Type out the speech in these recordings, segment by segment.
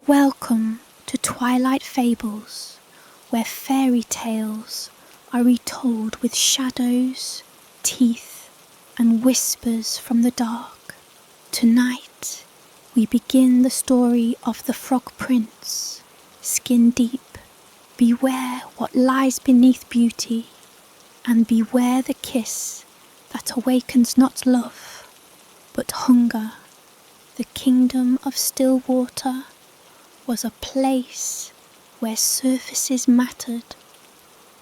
Welcome to Twilight Fables, where fairy tales are retold with shadows, teeth, and whispers from the dark. Tonight, we begin the story of the Frog Prince. Skin deep, beware what lies beneath beauty, and beware the kiss that awakens not love, but hunger. The kingdom of still water was a place where surfaces mattered.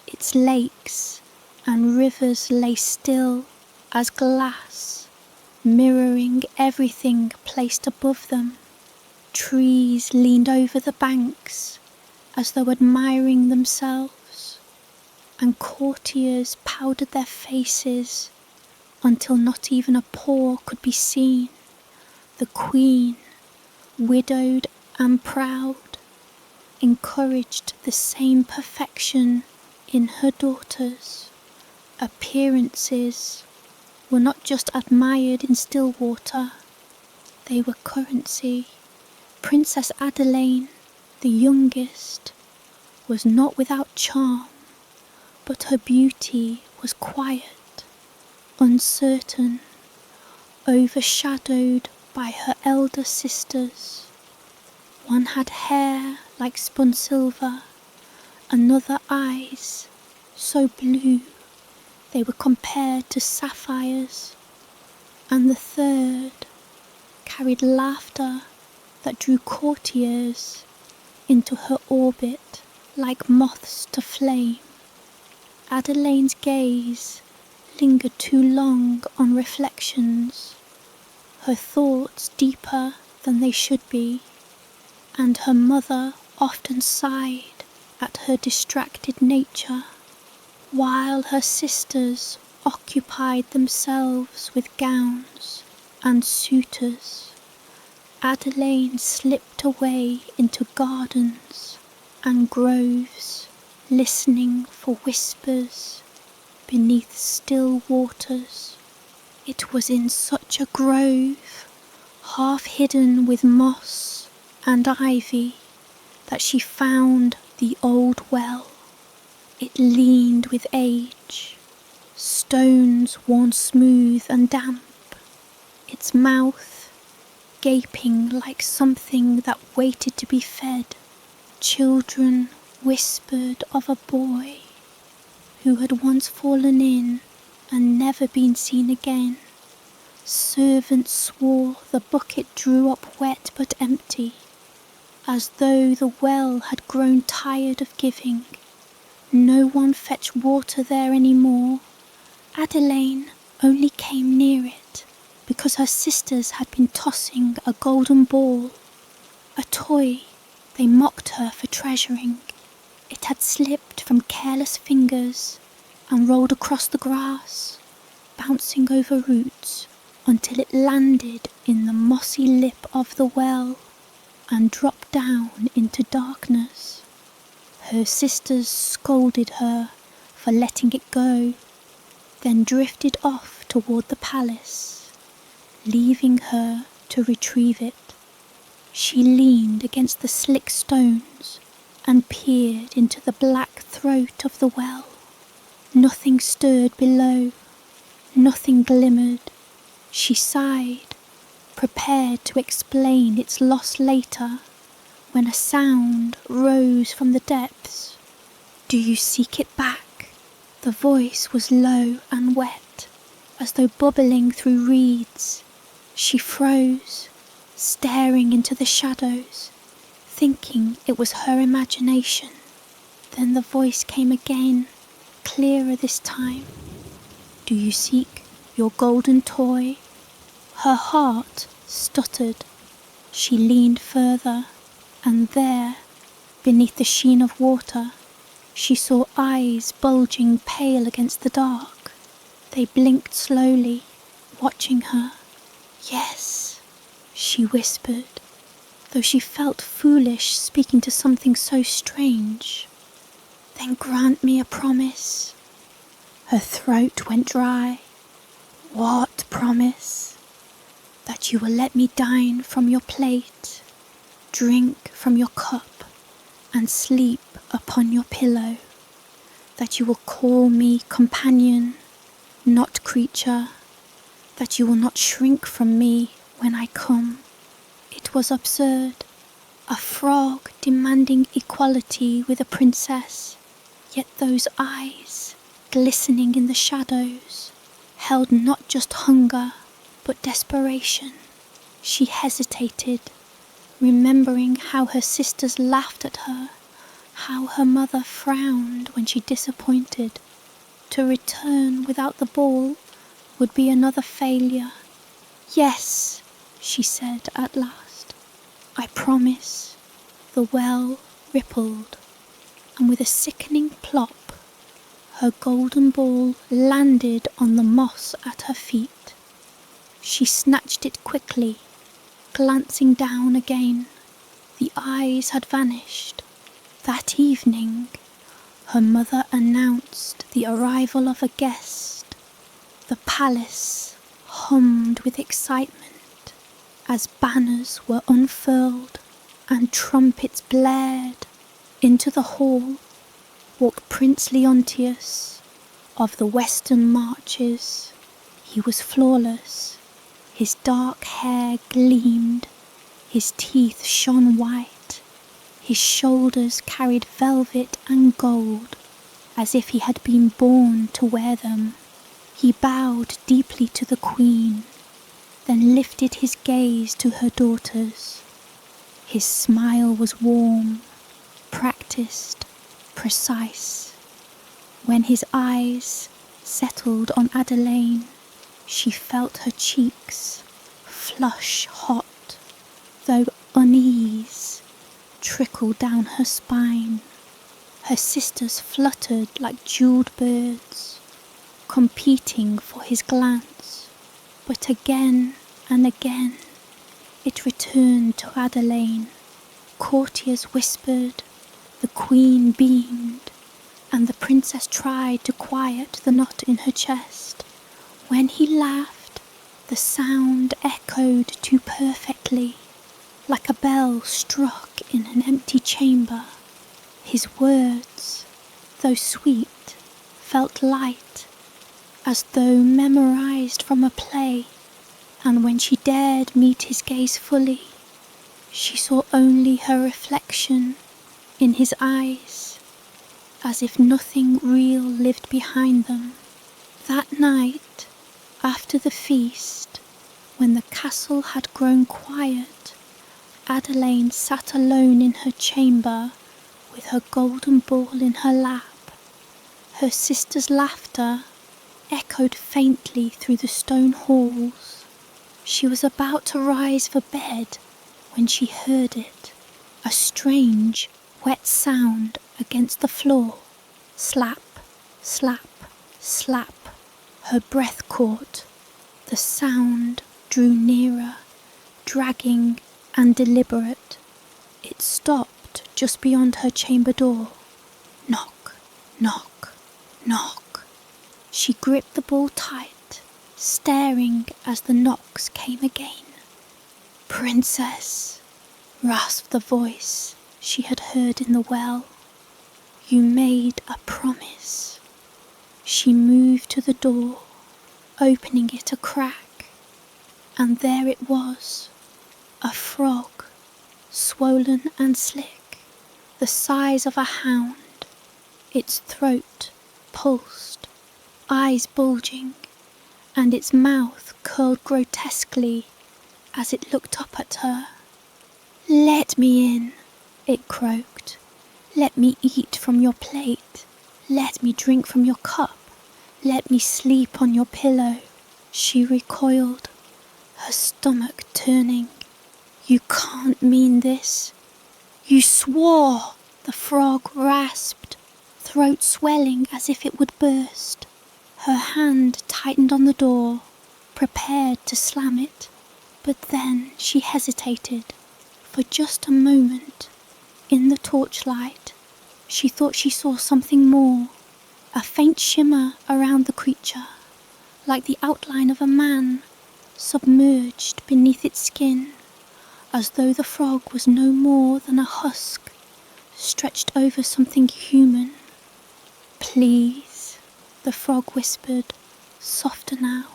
Its lakes and rivers lay still as glass, mirroring everything placed above them. Trees leaned over the banks as though admiring themselves, and courtiers powdered their faces until not even a pore could be seen. The queen, widowed and proud, encouraged the same perfection in her daughters. Appearances were not just admired in Stillwater, they were currency. Princess Adelaine, the youngest, was not without charm, but her beauty was quiet, uncertain, overshadowed by her elder sisters. One had hair like spun silver, another eyes so blue they were compared to sapphires, and the third carried laughter that drew courtiers into her orbit like moths to flame. Adelaine's gaze lingered too long on reflections, her thoughts deeper than they should be, and her mother often sighed at her distracted nature, while her sisters occupied themselves with gowns and suitors. Adelaine slipped away into gardens and groves, listening for whispers beneath still waters. It was in such a grove, half hidden with moss and ivy, that she found the old well. It leaned with age, stones worn smooth and damp, its mouth gaping like something that waited to be fed. Children whispered of a boy who had once fallen in and never been seen again. Servants swore the bucket drew up wet but empty, as though the well had grown tired of giving. No one fetched water there any more. Adelaine only came near it because her sisters had been tossing a golden ball, a toy they mocked her for treasuring. It had slipped from careless fingers and rolled across the grass, bouncing over roots until it landed in the mossy lip of the well and dropped down into darkness. Her sisters scolded her for letting it go, then drifted off toward the palace, leaving her to retrieve it. She leaned against the slick stones and peered into the black throat of the well. Nothing stirred below, nothing glimmered. She sighed, prepared to explain its loss later, when a sound rose from the depths. "Do you seek it back?" The voice was low and wet, as though bubbling through reeds. She froze, staring into the shadows, thinking it was her imagination. Then the voice came again, clearer this time. "Do you seek your golden toy?" Her heart stuttered. She leaned further, and there, beneath the sheen of water, she saw eyes bulging pale against the dark. They blinked slowly, watching her. "Yes," she whispered, though she felt foolish speaking to something so strange. "Then grant me a promise." Her throat went dry. "What promise?" "That you will let me dine from your plate, drink from your cup and sleep upon your pillow, that you will call me companion, not creature, that you will not shrink from me when I come. It was absurd. A frog demanding equality with a princess, yet those eyes, glistening in the shadows, held not just hunger, but desperation. She hesitated, remembering how her sisters laughed at her, how her mother frowned when she disappointed. To return without the ball would be another failure. Yes, she said at last, I promise. The well rippled, and with a sickening plop, her golden ball landed on the moss at her feet. She snatched it quickly, glancing down again. The eyes had vanished. That evening, her mother announced the arrival of a guest. The palace hummed with excitement as banners were unfurled and trumpets blared. Into the hall walked Prince Leontius of the Western Marches. He was flawless. His dark hair gleamed, his teeth shone white, his shoulders carried velvet and gold, as if he had been born to wear them. He bowed deeply to the Queen, then lifted his gaze to her daughters. His smile was warm, practiced, precise. When his eyes settled on Adelaine, she felt her cheeks flush hot, though unease trickled down her spine. Her sisters fluttered like jeweled birds, competing for his glance, but again and again it returned to Adelaine. Courtiers whispered, the Queen beamed, and the princess tried to quiet the knot in her chest. When he laughed, the sound echoed too perfectly, like a bell struck in an empty chamber. His words, though sweet, felt light, as though memorized from a play, and when she dared meet his gaze fully, she saw only her reflection in his eyes, as if nothing real lived behind them. That night, after the feast, when the castle had grown quiet, Adelaine sat alone in her chamber with her golden ball in her lap. Her sister's laughter echoed faintly through the stone halls. She was about to rise for bed when she heard it, a strange, wet sound against the floor. Slap, slap, slap. Her breath caught. The sound drew nearer, dragging and deliberate. It stopped just beyond her chamber door. Knock, knock, knock. She gripped the ball tight, staring as the knocks came again. Princess, rasped the voice she had heard in the well. You made a promise. She moved to the door, opening it a crack, and there it was, a frog, swollen and slick, the size of a hound, its throat pulsed, eyes bulging, and its mouth curled grotesquely as it looked up at her. Let me in, it croaked. Let me eat from your plate. Let me drink from your cup. Let me sleep on your pillow. She recoiled, her stomach turning. You can't mean this. You swore, the frog rasped, throat swelling as if it would burst. Her hand tightened on the door, prepared to slam it, but then she hesitated. For just a moment, in the torchlight, she thought she saw something more, a faint shimmer around the creature, like the outline of a man submerged beneath its skin, as though the frog was no more than a husk stretched over something human. "Please," the frog whispered, softer now,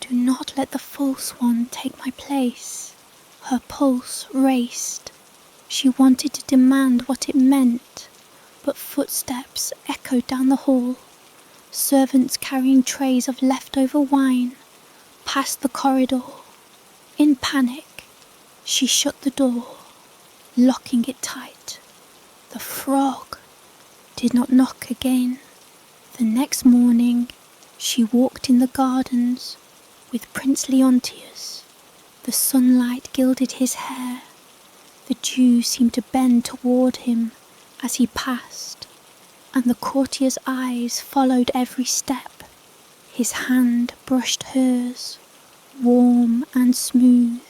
"do not let the false one take my place." Her pulse raced. She wanted to demand what it meant, but footsteps echoed down the hall. Servants carrying trays of leftover wine passed the corridor. In panic, she shut the door, locking it tight. The frog did not knock again. The next morning, she walked in the gardens with Prince Leontius. The sunlight gilded his hair. The dew seemed to bend toward him as he passed, and the courtier's eyes followed every step. His hand brushed hers, warm and smooth.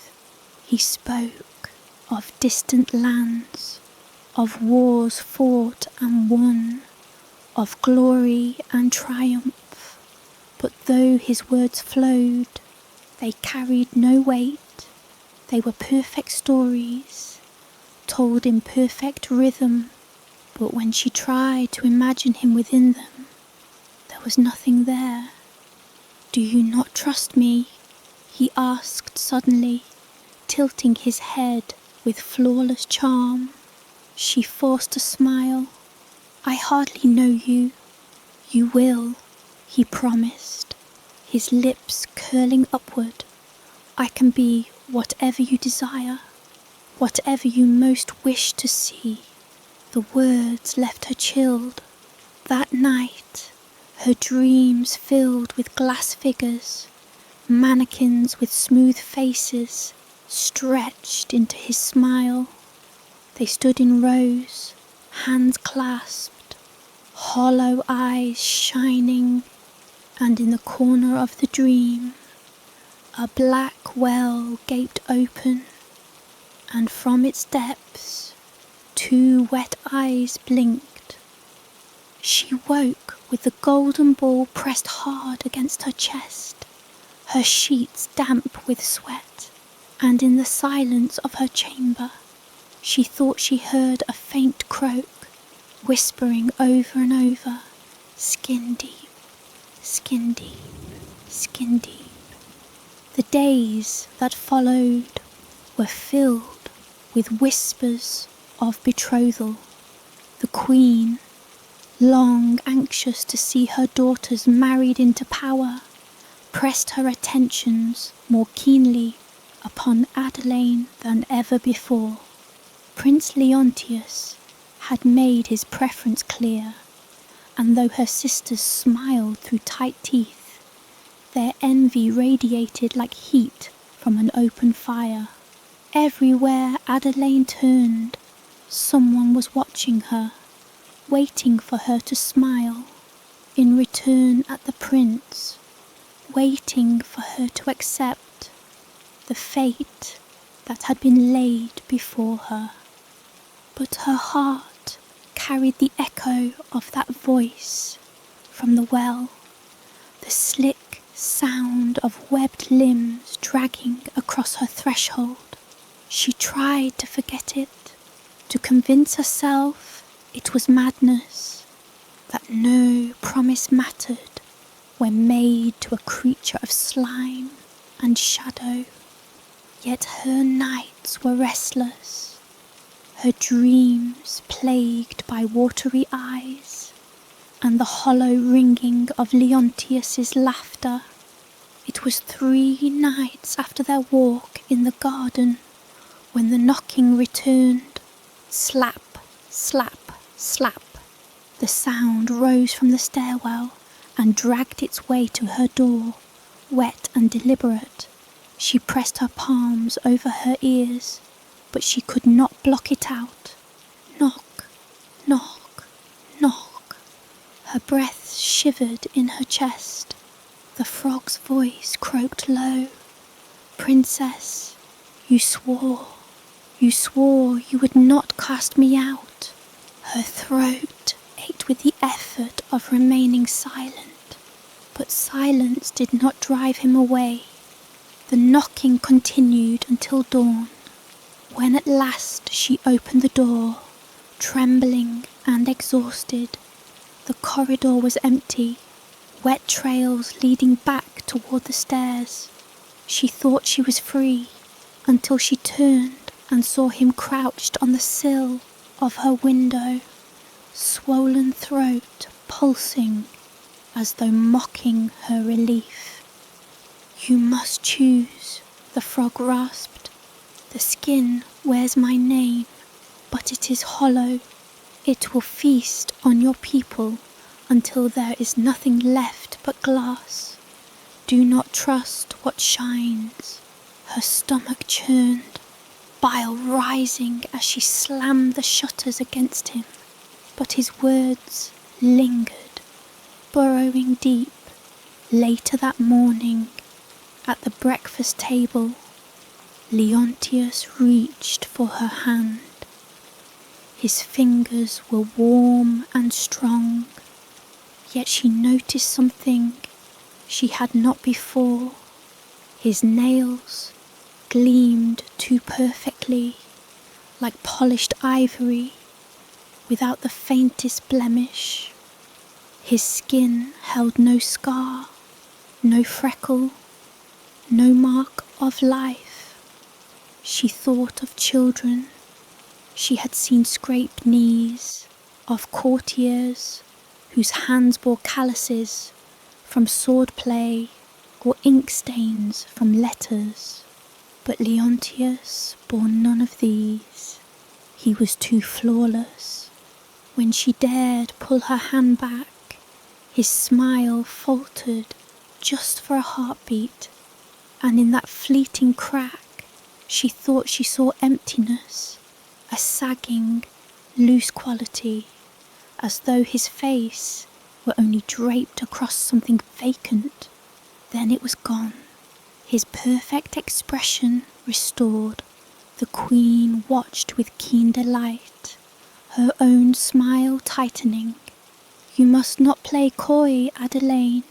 He spoke of distant lands, of wars fought and won, of glory and triumph. But though his words flowed, they carried no weight. They were perfect stories, told in perfect rhythm. But when she tried to imagine him within them, there was nothing there. "Do you not trust me?" he asked suddenly, tilting his head with flawless charm. She forced a smile. "I hardly know you." "You will," he promised, his lips curling upward. "I can be whatever you desire, whatever you most wish to see." The words left her chilled. That night, her dreams filled with glass figures, mannequins with smooth faces, stretched into his smile. They stood in rows, hands clasped, hollow eyes shining, and in the corner of the dream, a black well gaped open, and from its depths, 2 wet eyes blinked. She woke with the golden ball pressed hard against her chest, her sheets damp with sweat, and in the silence of her chamber, she thought she heard a faint croak, whispering over and over, "Skin deep, skin deep, skin deep." The days that followed were filled with whispers of betrothal. The Queen, long anxious to see her daughters married into power, pressed her attentions more keenly upon Adelaine than ever before. Prince Leontius had made his preference clear, and though her sisters smiled through tight teeth, their envy radiated like heat from an open fire. Everywhere Adelaine turned, someone was watching her, waiting for her to smile in return at the prince, waiting for her to accept the fate that had been laid before her. But her heart carried the echo of that voice from the well, the slick sound of webbed limbs dragging across her threshold. She tried to forget it, to convince herself it was madness, that no promise mattered when made to a creature of slime and shadow. Yet her nights were restless, her dreams plagued by watery eyes and the hollow ringing of Leontius's laughter. It was 3 nights after their walk in the garden when the knocking returned. Slap, slap, slap. The sound rose from the stairwell and dragged its way to her door, wet and deliberate. She pressed her palms over her ears, but she could not block it out. Knock, knock, knock. Her breath shivered in her chest. The frog's voice croaked low. "Princess, you swore you would not cast me out." Her throat ached with the effort of remaining silent, but silence did not drive him away. The knocking continued until dawn. When at last she opened the door, trembling and exhausted, the corridor was empty, wet trails leading back toward the stairs. She thought she was free until she turned and saw him crouched on the sill of her window, swollen throat pulsing as though mocking her relief. "You must choose," the frog rasped. "The skin wears my name, but it is hollow. It will feast on your people until there is nothing left but glass. Do not trust what shines." Her stomach churned, bile rising as she slammed the shutters against him, but his words lingered, burrowing deep. Later that morning, at the breakfast table, Leontius reached for her hand. His fingers were warm and strong, yet she noticed something she had not before. His nails gleamed too perfectly, like polished ivory, without the faintest blemish. His skin held no scar, no freckle, no mark of life. She thought of children she had seen scrape knees, of courtiers whose hands bore calluses from swordplay or ink stains from letters. But Leontius bore none of these. He was too flawless. When she dared pull her hand back, his smile faltered just for a heartbeat, and in that fleeting crack she thought she saw emptiness, a sagging, loose quality, as though his face were only draped across something vacant. Then it was gone, his perfect expression restored. The queen watched with keen delight, her own smile tightening. "You must not play coy, Adelaine.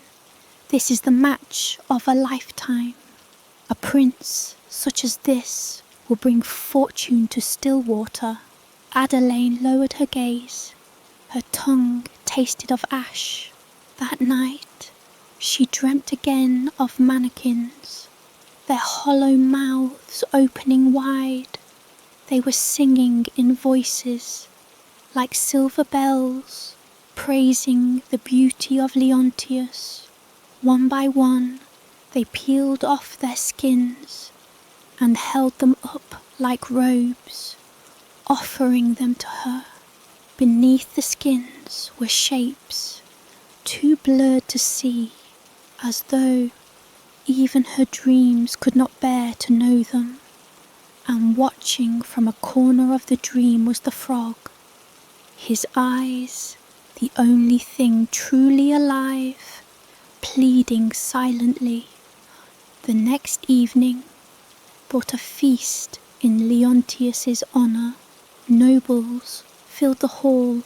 This is the match of a lifetime. A prince such as this will bring fortune to Stillwater." Adelaine lowered her gaze. Her tongue tasted of ash. That night, she dreamt again of mannequins, their hollow mouths opening wide. They were singing in voices like silver bells, praising the beauty of Leontius. One by one, they peeled off their skins and held them up like robes, offering them to her. Beneath the skins were shapes, too blurred to see, as though even her dreams could not bear to know them. And watching from a corner of the dream was the frog, his eyes, the only thing truly alive, pleading silently. The next evening brought a feast in Leontius's honour. Nobles filled the hall,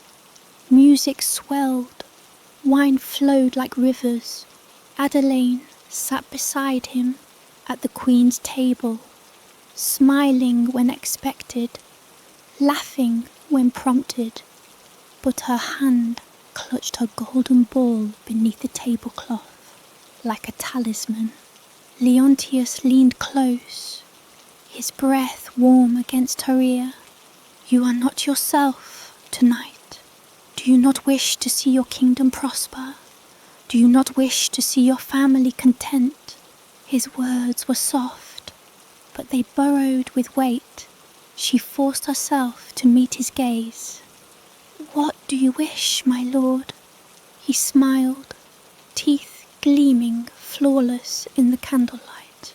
music swelled, wine flowed like rivers. Adelaine sat beside him at the queen's table, smiling when expected, laughing when prompted, but her hand clutched her golden ball beneath the tablecloth like a talisman. Leontius leaned close, his breath warm against her ear. "You are not yourself tonight. Do you not wish to see your kingdom prosper? Do you not wish to see your family content?" His words were soft, but they burrowed with weight. She forced herself to meet his gaze. "What do you wish, my lord?" He smiled, teeth gleaming flawless in the candlelight.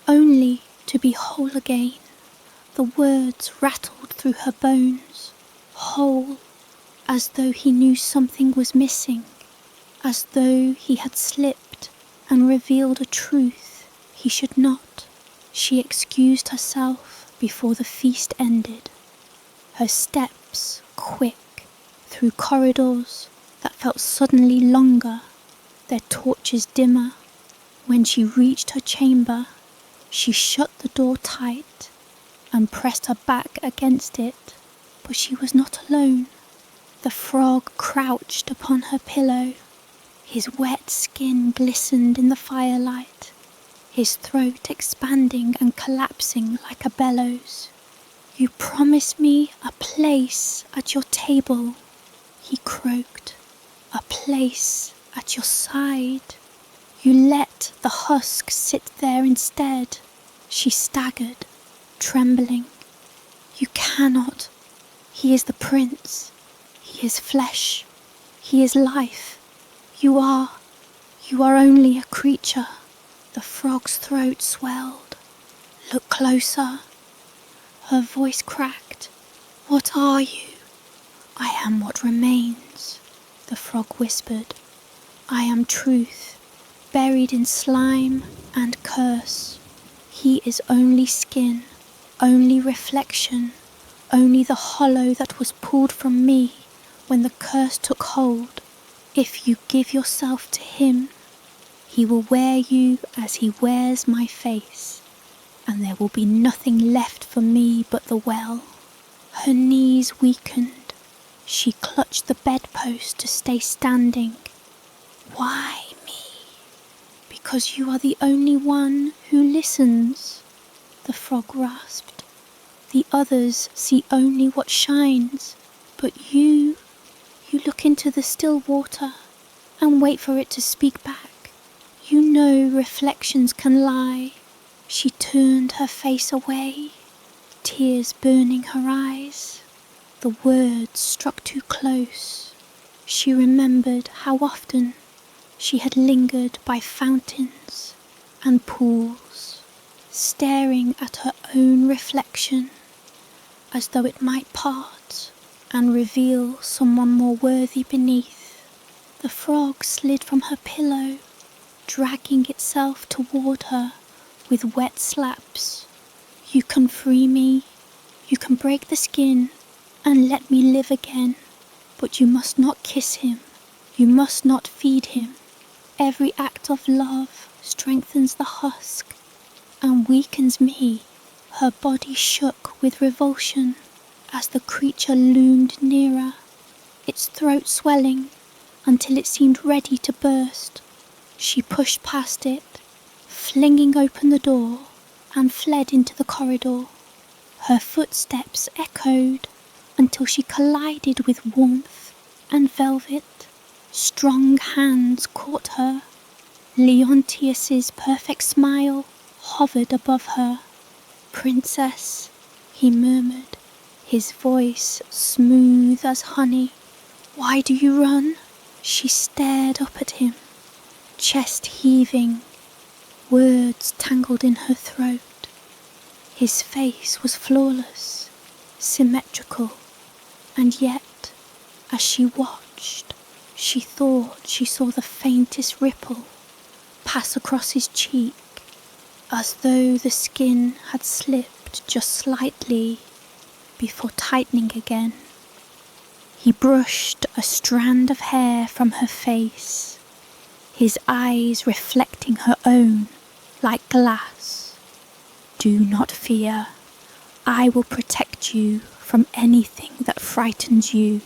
"Only to be whole again." The words rattled through her bones. Whole, as though he knew something was missing, as though he had slipped and revealed a truth he should not. She excused herself before the feast ended, her steps quick through corridors that felt suddenly longer, their torches dimmer. When she reached her chamber, she shut the door tight and pressed her back against it, but she was not alone. The frog crouched upon her pillow. His wet skin glistened in the firelight, his throat expanding and collapsing like a bellows. "You promised me a place at your table," he croaked, "a place at your side. You let the husk sit there instead." She staggered, trembling. "You cannot. He is the prince. He is flesh. He is life. You are only a creature." The frog's throat swelled. "Look closer." Her voice cracked. "What are you?" "I am what remains," the frog whispered. "I am truth, buried in slime and curse. He is only skin, only reflection, only the hollow that was pulled from me when the curse took hold. If you give yourself to him, he will wear you as he wears my face, and there will be nothing left for me but the well." Her knees weakened. She clutched the bedpost to stay standing. "Why me?" "Because you are the only one who listens," the frog rasped. "The others see only what shines, but you look into the still water and wait for it to speak back. You know reflections can lie." She turned her face away, tears burning her eyes. The words struck too close. She remembered how often she had lingered by fountains and pools, staring at her own reflection, as though it might part and reveal someone more worthy beneath. The frog slid from her pillow, dragging itself toward her with wet slaps. "You can free me, you can break the skin and let me live again, but you must not kiss him, you must not feed him. Every act of love strengthens the husk and weakens me." Her body shook with revulsion as the creature loomed nearer, its throat swelling until it seemed ready to burst. She pushed past it, flinging open the door, and fled into the corridor. Her footsteps echoed until she collided with warmth and velvet. Strong hands caught her. Leontius's perfect smile hovered above her. "Princess," he murmured, his voice smooth as honey. "Why do you run?" She stared up at him, chest heaving, words tangled in her throat. His face was flawless, symmetrical, and yet, as she watched, she thought she saw the faintest ripple pass across his cheek, as though the skin had slipped just slightly before tightening again. He brushed a strand of hair from her face, his eyes reflecting her own like glass. "Do not fear. I will protect you from anything that frightens you."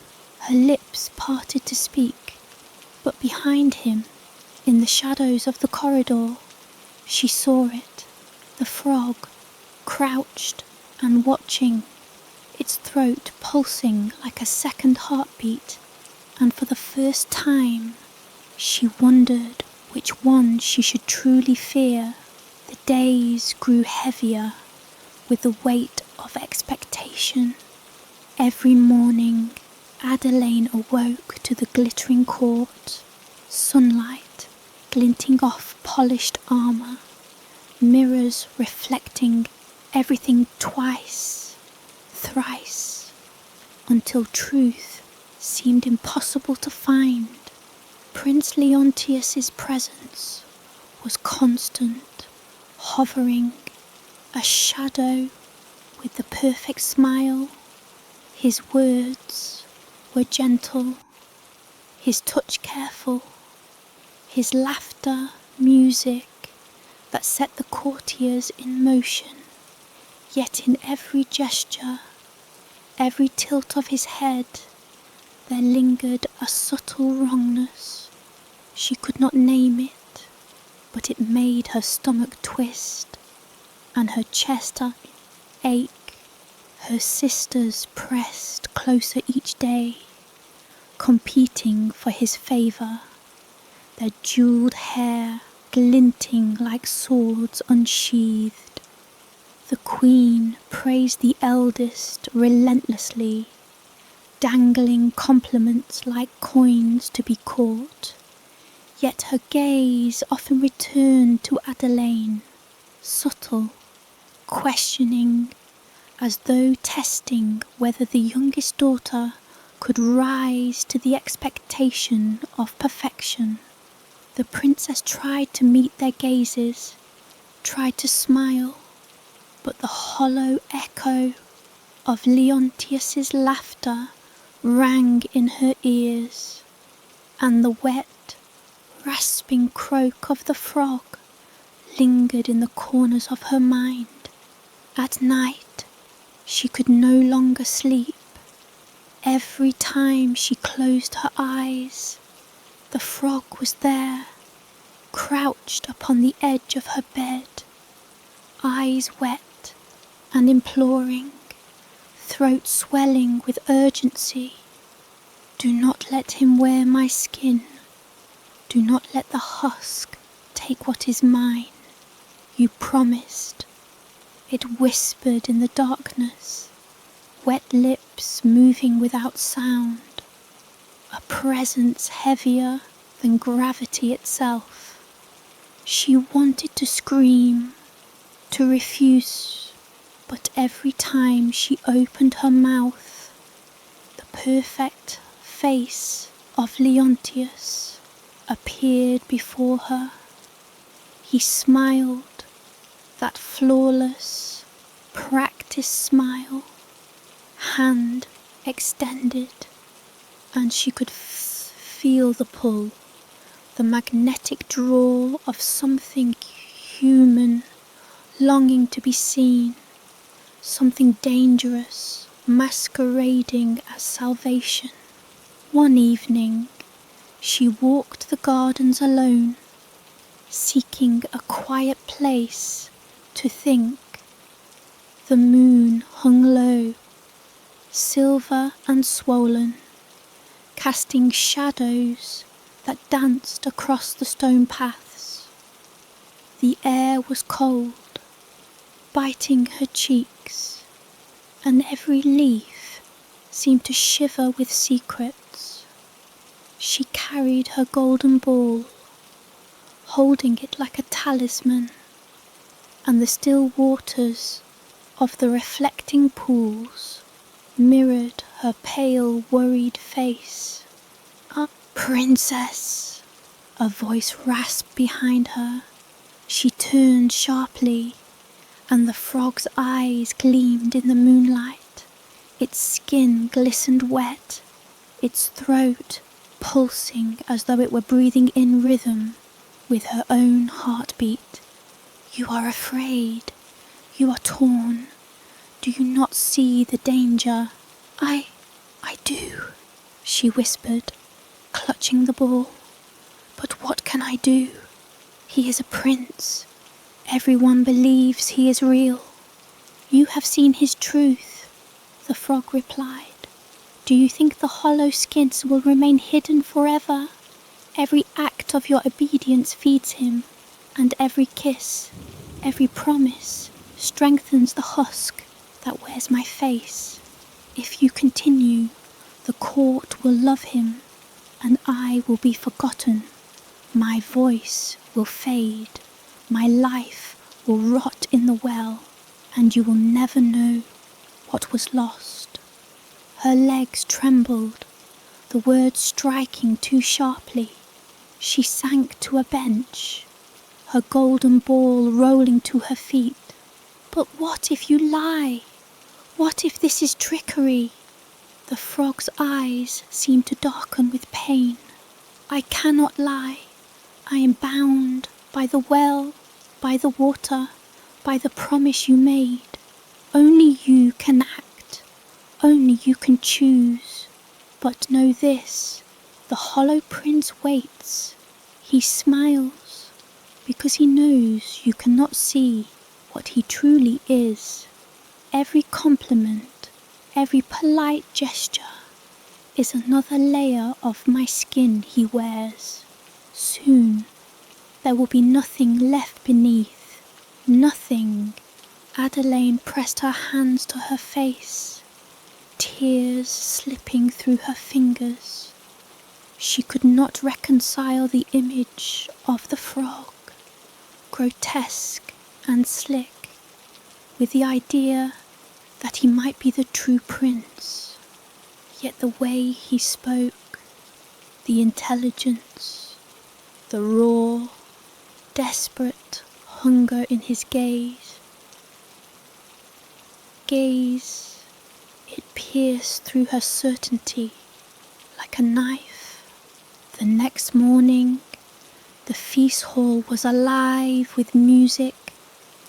Her lips parted to speak, but behind him, in the shadows of the corridor, she saw it, the frog, crouched and watching, its throat pulsing like a second heartbeat, and for the first time she wondered which one she should truly fear. The days grew heavier with the weight of expectation. Every morning Adelaine awoke to the glittering court, sunlight glinting off polished armour, mirrors reflecting everything twice, thrice, until truth seemed impossible to find. Prince Leontius's presence was constant, hovering, a shadow with the perfect smile. His words were gentle, his touch careful, his laughter music that set the courtiers in motion. Yet in every gesture, every tilt of his head, there lingered a subtle wrongness. She could not name it, but it made her stomach twist and her chest ache. Her sisters pressed closer each day, competing for his favour, their jewelled hair glinting like swords unsheathed. The queen praised the eldest relentlessly, dangling compliments like coins to be caught. Yet her gaze often returned to Adelaine, subtle, questioning, as though testing whether the youngest daughter could rise to the expectation of perfection. The princess tried to meet their gazes, tried to smile, but the hollow echo of Leontius's laughter rang in her ears, and the wet, rasping croak of the frog lingered in the corners of her mind. At night, she could no longer sleep. Every time she closed her eyes, the frog was there, crouched upon the edge of her bed, eyes wet and imploring, throat swelling with urgency. Do not let him wear my skin. Do not let the husk take what is mine. You promised. It whispered in the darkness, wet lips moving without sound, a presence heavier than gravity itself. She wanted to scream, to refuse, but every time she opened her mouth, the perfect face of Leontius appeared before her. He smiled, that flawless, practiced smile, hand extended, and she could feel the pull, the magnetic draw of something human, longing to be seen, something dangerous, masquerading as salvation. One evening, she walked the gardens alone, seeking a quiet place to think. The moon hung low, silver and swollen, casting shadows that danced across the stone paths. The air was cold, biting her cheeks, and every leaf seemed to shiver with secrets. She carried her golden ball, holding it like a talisman, and the still waters of the reflecting pools mirrored her pale, worried face. "Ah, princess!" a voice rasped behind her. She turned sharply, and the frog's eyes gleamed in the moonlight. Its skin glistened wet, its throat pulsing as though it were breathing in rhythm with her own heartbeat. "You are afraid. You are torn. Do you not see the danger?" I do," she whispered, clutching the ball. "But what can I do? He is a prince. Everyone believes he is real." "You have seen his truth," the frog replied. "Do you think the hollow skins will remain hidden forever? Every act of your obedience feeds him, and every kiss, every promise strengthens the husk that wears my face. If you continue, the court will love him, and I will be forgotten. My voice will fade, my life will rot in the well, and you will never know what was lost." Her legs trembled, the words striking too sharply. She sank to a bench, her golden ball rolling to her feet. "But what if you lie? What if this is trickery?" The frog's eyes seemed to darken with pain. "I cannot lie. I am bound by the well, by the water, by the promise you made. Only you can act, only you can choose. But know this, the Hollow Prince waits. He smiles, because he knows you cannot see what he truly is. Every compliment, every polite gesture is another layer of my skin he wears. Soon there will be nothing left beneath, nothing. Adelaine pressed her hands to her face, tears slipping through her fingers. She could not reconcile the image of the frog, grotesque and slick, with the idea that he might be the true prince. Yet the way he spoke, the intelligence, the raw, desperate hunger in his gaze, it pierced through her certainty like a knife. The next morning, the feast hall was alive with music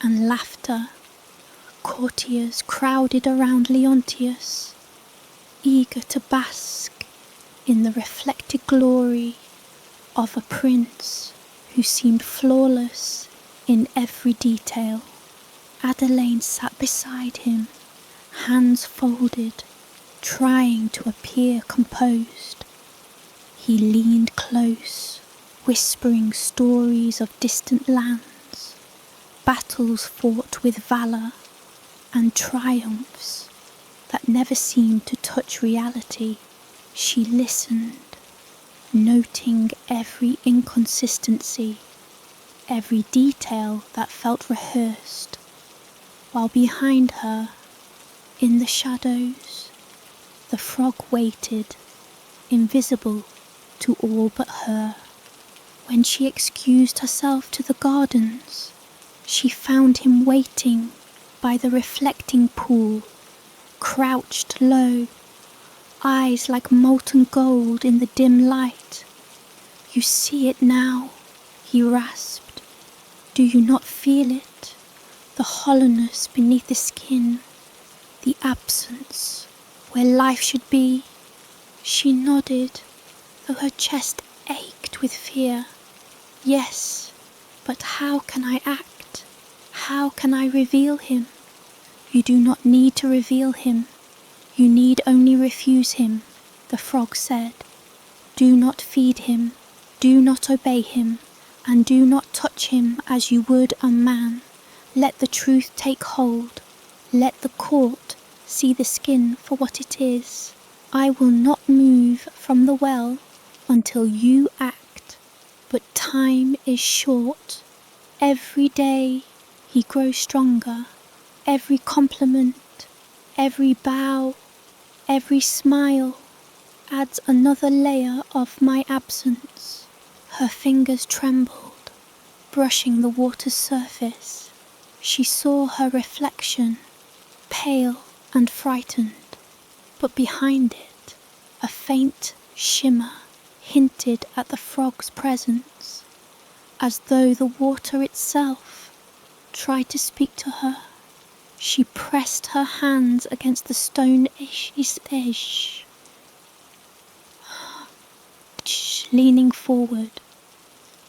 and laughter. Courtiers crowded around Leontius, eager to bask in the reflected glory of a prince who seemed flawless in every detail. Adelaine sat beside him, hands folded, trying to appear composed. He leaned close, whispering stories of distant lands, battles fought with valour, and triumphs that never seemed to touch reality. She listened, noting every inconsistency, every detail that felt rehearsed, while behind her, in the shadows, the frog waited, invisible to all but her. When she excused herself to the gardens, she found him waiting by the reflecting pool, crouched low, eyes like molten gold in the dim light. "You see it now," he rasped. "Do you not feel it? The hollowness beneath the skin, the absence where life should be?" She nodded, though her chest ached with fear. "Yes, but how can I act? How can I reveal him?" "You do not need to reveal him. You need only refuse him," the frog said. "Do not feed him, do not obey him, and do not touch him as you would a man. Let the truth take hold. Let the court see the skin for what it is. I will not move from the well until you act. But time is short. Every day he grows stronger. Every compliment, every bow, every smile adds another layer of my absence." Her fingers trembled, brushing the water's surface. She saw her reflection, pale and frightened, but behind it, a faint shimmer hinted at the frog's presence, as though the water itself tried to speak to her. She pressed her hands against the stone edge, leaning forward.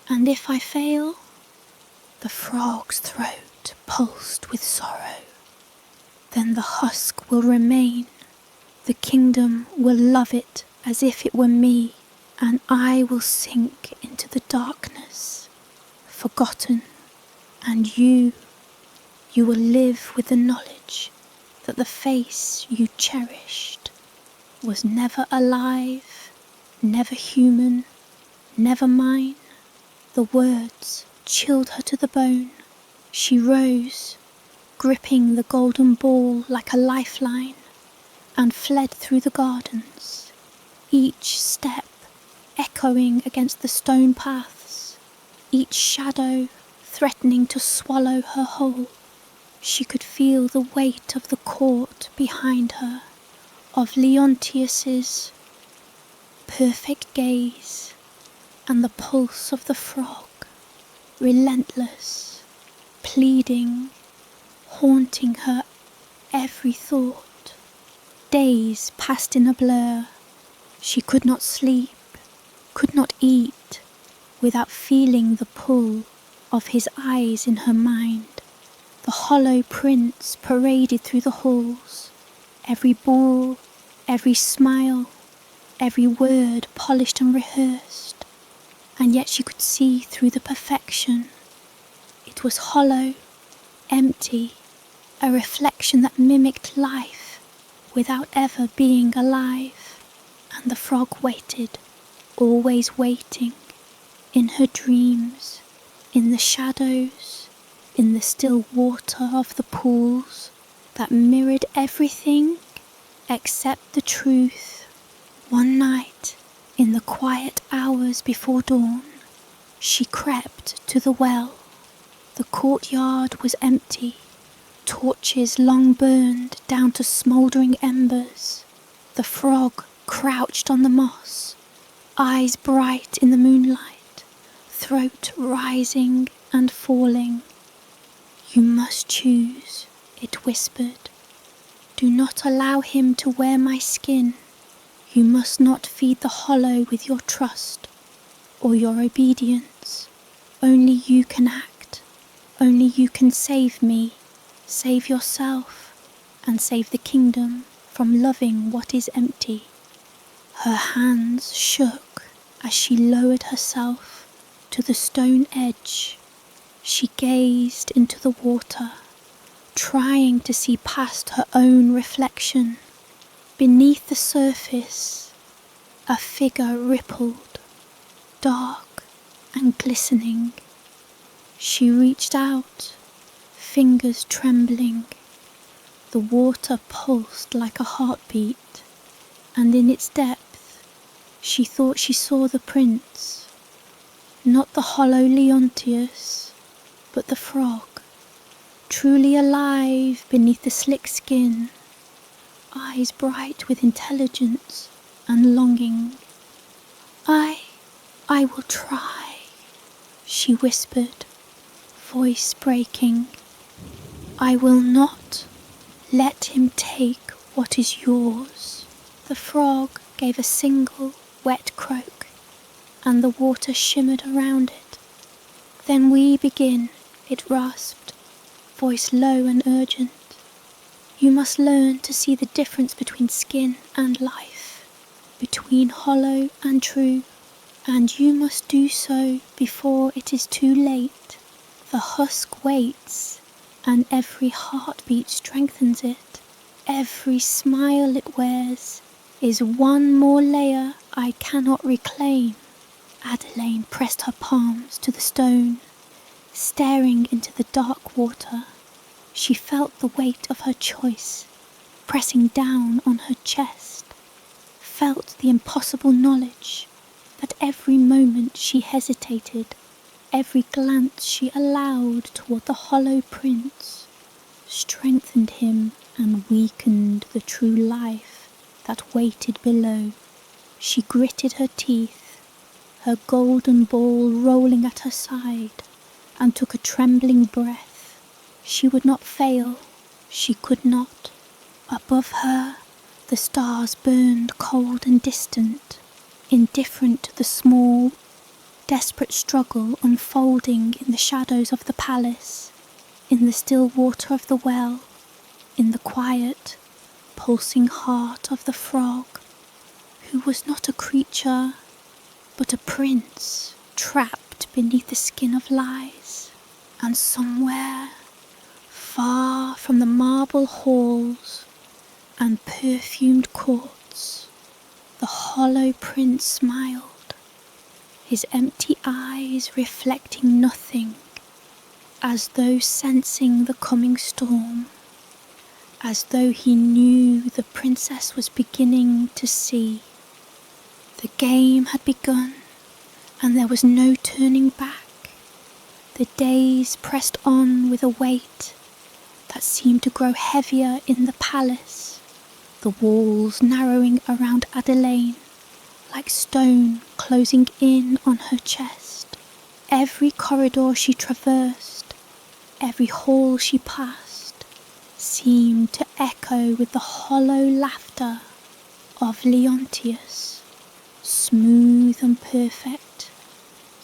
"And if I fail?" The frog's throat pulsed with sorrow. "Then the husk will remain. The kingdom will love it as if it were me, and I will sink into the darkness, forgotten, and you will live with the knowledge that the face you cherished was never alive, never human, never mine." The words chilled her to the bone. She rose, gripping the golden ball like a lifeline, and fled through the gardens, each step echoing against the stone paths, each shadow threatening to swallow her whole. She could feel the weight of the court behind her, of Leontius's perfect gaze, and the pulse of the frog, relentless, pleading, haunting her every thought. Days passed in a blur. She could not sleep, could not eat, without feeling the pull of his eyes in her mind. The hollow prince paraded through the halls, every ball, every smile, every word polished and rehearsed, and yet she could see through the perfection. It was hollow, empty, a reflection that mimicked life without ever being alive. And the frog waited, always waiting, in her dreams, in the shadows, in the still water of the pools that mirrored everything except the truth. One night, in the quiet hours before dawn, she crept to the well. The courtyard was empty, torches long burned down to smouldering embers. The frog crouched on the moss, eyes bright in the moonlight, throat rising and falling. "You must choose," it whispered. "Do not allow him to wear my skin. You must not feed the hollow with your trust or your obedience. Only you can act. Only you can save me, save yourself, and save the kingdom from loving what is empty." Her hands shook as she lowered herself to the stone edge. She gazed into the water, trying to see past her own reflection. Beneath the surface, a figure rippled, dark and glistening. She reached out, fingers trembling. The water pulsed like a heartbeat, and in its depth she thought she saw the prince, not the hollow Leontius, but the frog, truly alive beneath the slick skin, eyes bright with intelligence and longing. I will try," she whispered, voice breaking. "I will not let him take what is yours." The frog gave a single wet croak, and the water shimmered around it. "Then we begin," it rasped, voice low and urgent. "You must learn to see the difference between skin and life, between hollow and true, and you must do so before it is too late. The husk waits, and every heartbeat strengthens it. Every smile it wears is one more layer I cannot reclaim." Adelaine pressed her palms to the stone, staring into the dark water. She felt the weight of her choice pressing down on her chest, felt the impossible knowledge that every moment she hesitated, every glance she allowed toward the hollow prince, strengthened him and weakened the true life that waited below. She gritted her teeth, her golden ball rolling at her side, and took a trembling breath. She would not fail. She could not. Above her, the stars burned cold and distant, indifferent to the small, desperate struggle unfolding in the shadows of the palace, in the still water of the well, in the quiet, pulsing heart of the frog, who was not a creature, but a prince trapped beneath the skin of lies. And somewhere, far from the marble halls and perfumed courts, the hollow prince smiled, his empty eyes reflecting nothing, as though sensing the coming storm, as though he knew the princess was beginning to see. The game had begun, and there was no turning back. The days pressed on with a weight that seemed to grow heavier in the palace, the walls narrowing around Adelaine, like stone closing in on her chest. Every corridor she traversed, every hall she passed, seemed to echo with the hollow laughter of Leontius, smooth and perfect,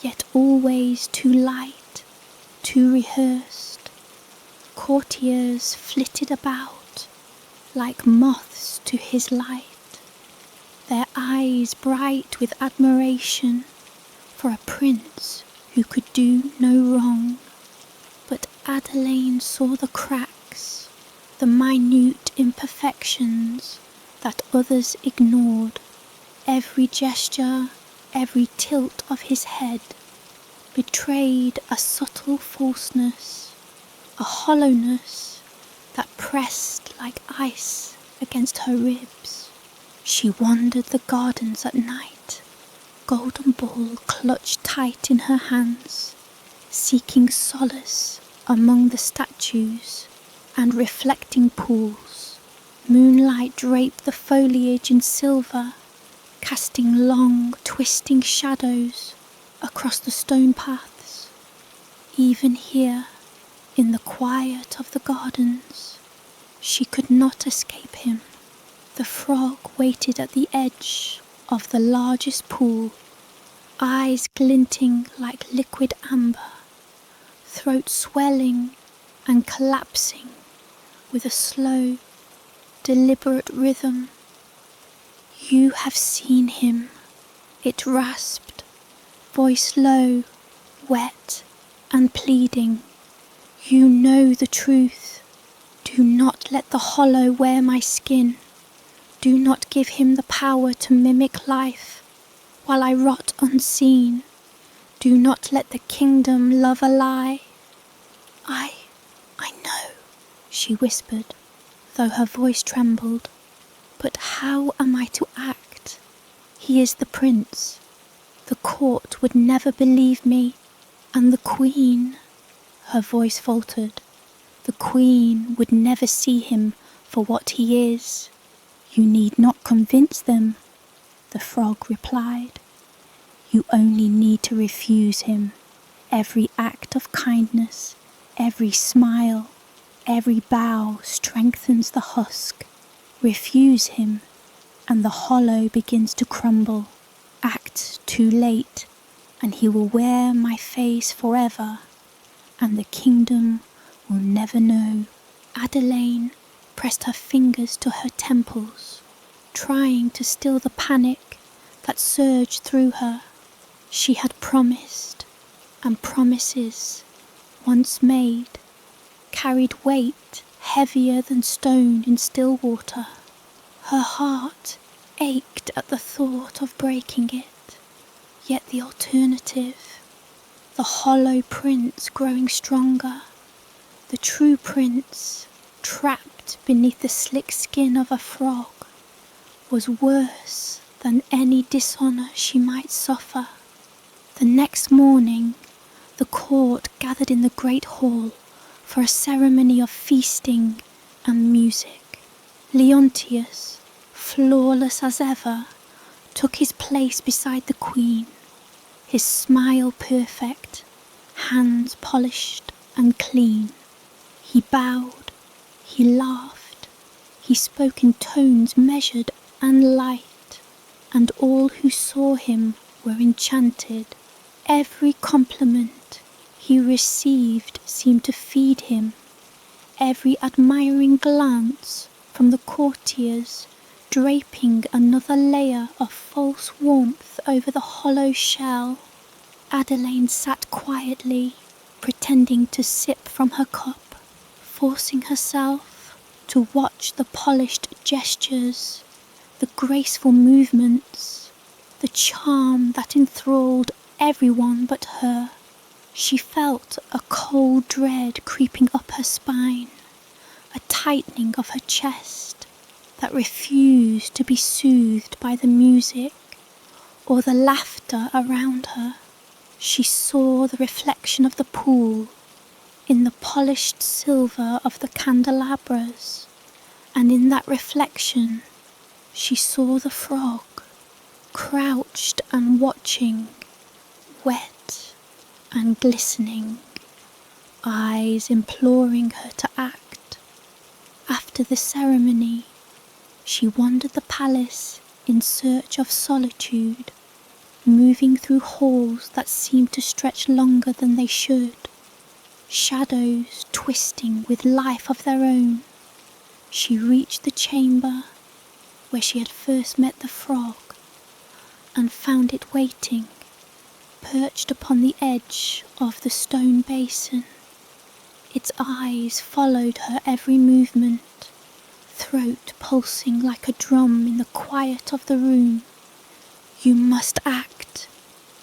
yet always too light, too rehearsed. Courtiers flitted about like moths to his light, their eyes bright with admiration for a prince who could do no wrong. But Adelaine saw the cracks, the minute imperfections that others ignored. Every gesture, every tilt of his head betrayed a subtle falseness, a hollowness that pressed like ice against her ribs. She wandered the gardens at night, golden ball clutched tight in her hands, seeking solace among the statues and reflecting pools. Moonlight draped the foliage in silver, casting long, twisting shadows across the stone paths. Even here, in the quiet of the gardens, she could not escape him. The frog waited at the edge of the largest pool, eyes glinting like liquid amber, throat swelling and collapsing with a slow, deliberate rhythm. "You have seen him," it rasped, voice low, wet and pleading. "You know the truth. Do not let the hollow wear my skin. Do not give him the power to mimic life while I rot unseen. Do not let the kingdom love a lie." I know," she whispered, though her voice trembled. "But how am I to act? He is the prince. The court would never believe me, and the queen," her voice faltered, "the queen would never see him for what he is." "You need not convince them," the frog replied. "You only need to refuse him. Every act of kindness, every smile, every bow strengthens the husk. Refuse him, and the hollow begins to crumble. Act too late, and he will wear my face forever, and the kingdom will never know." Adelaine pressed her fingers to her temples, trying to still the panic that surged through her. She had promised, and promises, once made, carried weight heavier than stone in still water. Her heart ached at the thought of breaking it, yet the alternative, the hollow prince growing stronger, the true prince trapped beneath the slick skin of a frog, was worse than any dishonour she might suffer. The next morning, the court gathered in the great hall for a ceremony of feasting and music. Leontius, flawless as ever, took his place beside the queen, his smile perfect, hands polished and clean. He bowed, he laughed, he spoke in tones measured and light, and all who saw him were enchanted. Every compliment he received seemed to feed him. Every admiring glance from the courtiers draping another layer of false warmth over the hollow shell. Adelaine sat quietly, pretending to sip from her cup, forcing herself to watch the polished gestures, the graceful movements, the charm that enthralled everyone but her. She felt a cold dread creeping up her spine, a tightening of her chest that refused to be soothed by the music or the laughter around her. She saw the reflection of the pool in the polished silver of the candelabras, and in that reflection she saw the frog, crouched and watching, wet and glistening, eyes imploring her to act. After the ceremony, she wandered the palace in search of solitude, moving through halls that seemed to stretch longer than they should, shadows twisting with life of their own. She reached the chamber where she had first met the frog and found it waiting, perched upon the edge of the stone basin. Its eyes followed her every movement, throat pulsing like a drum in the quiet of the room. "You must act,"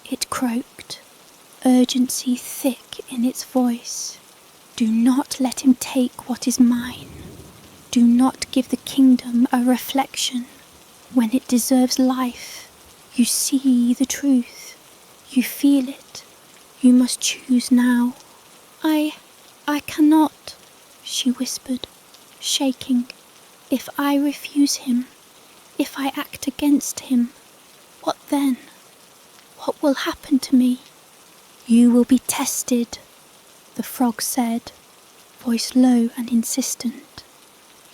it croaked, urgency thick in its voice. "Do not let him take what is mine. Do not give the kingdom a reflection when it deserves life. You see the truth. You feel it. You must choose now." I cannot," she whispered, shaking. "If I refuse him, if I act against him, what then? What will happen to me?" "You will be tested," the frog said, voice low and insistent.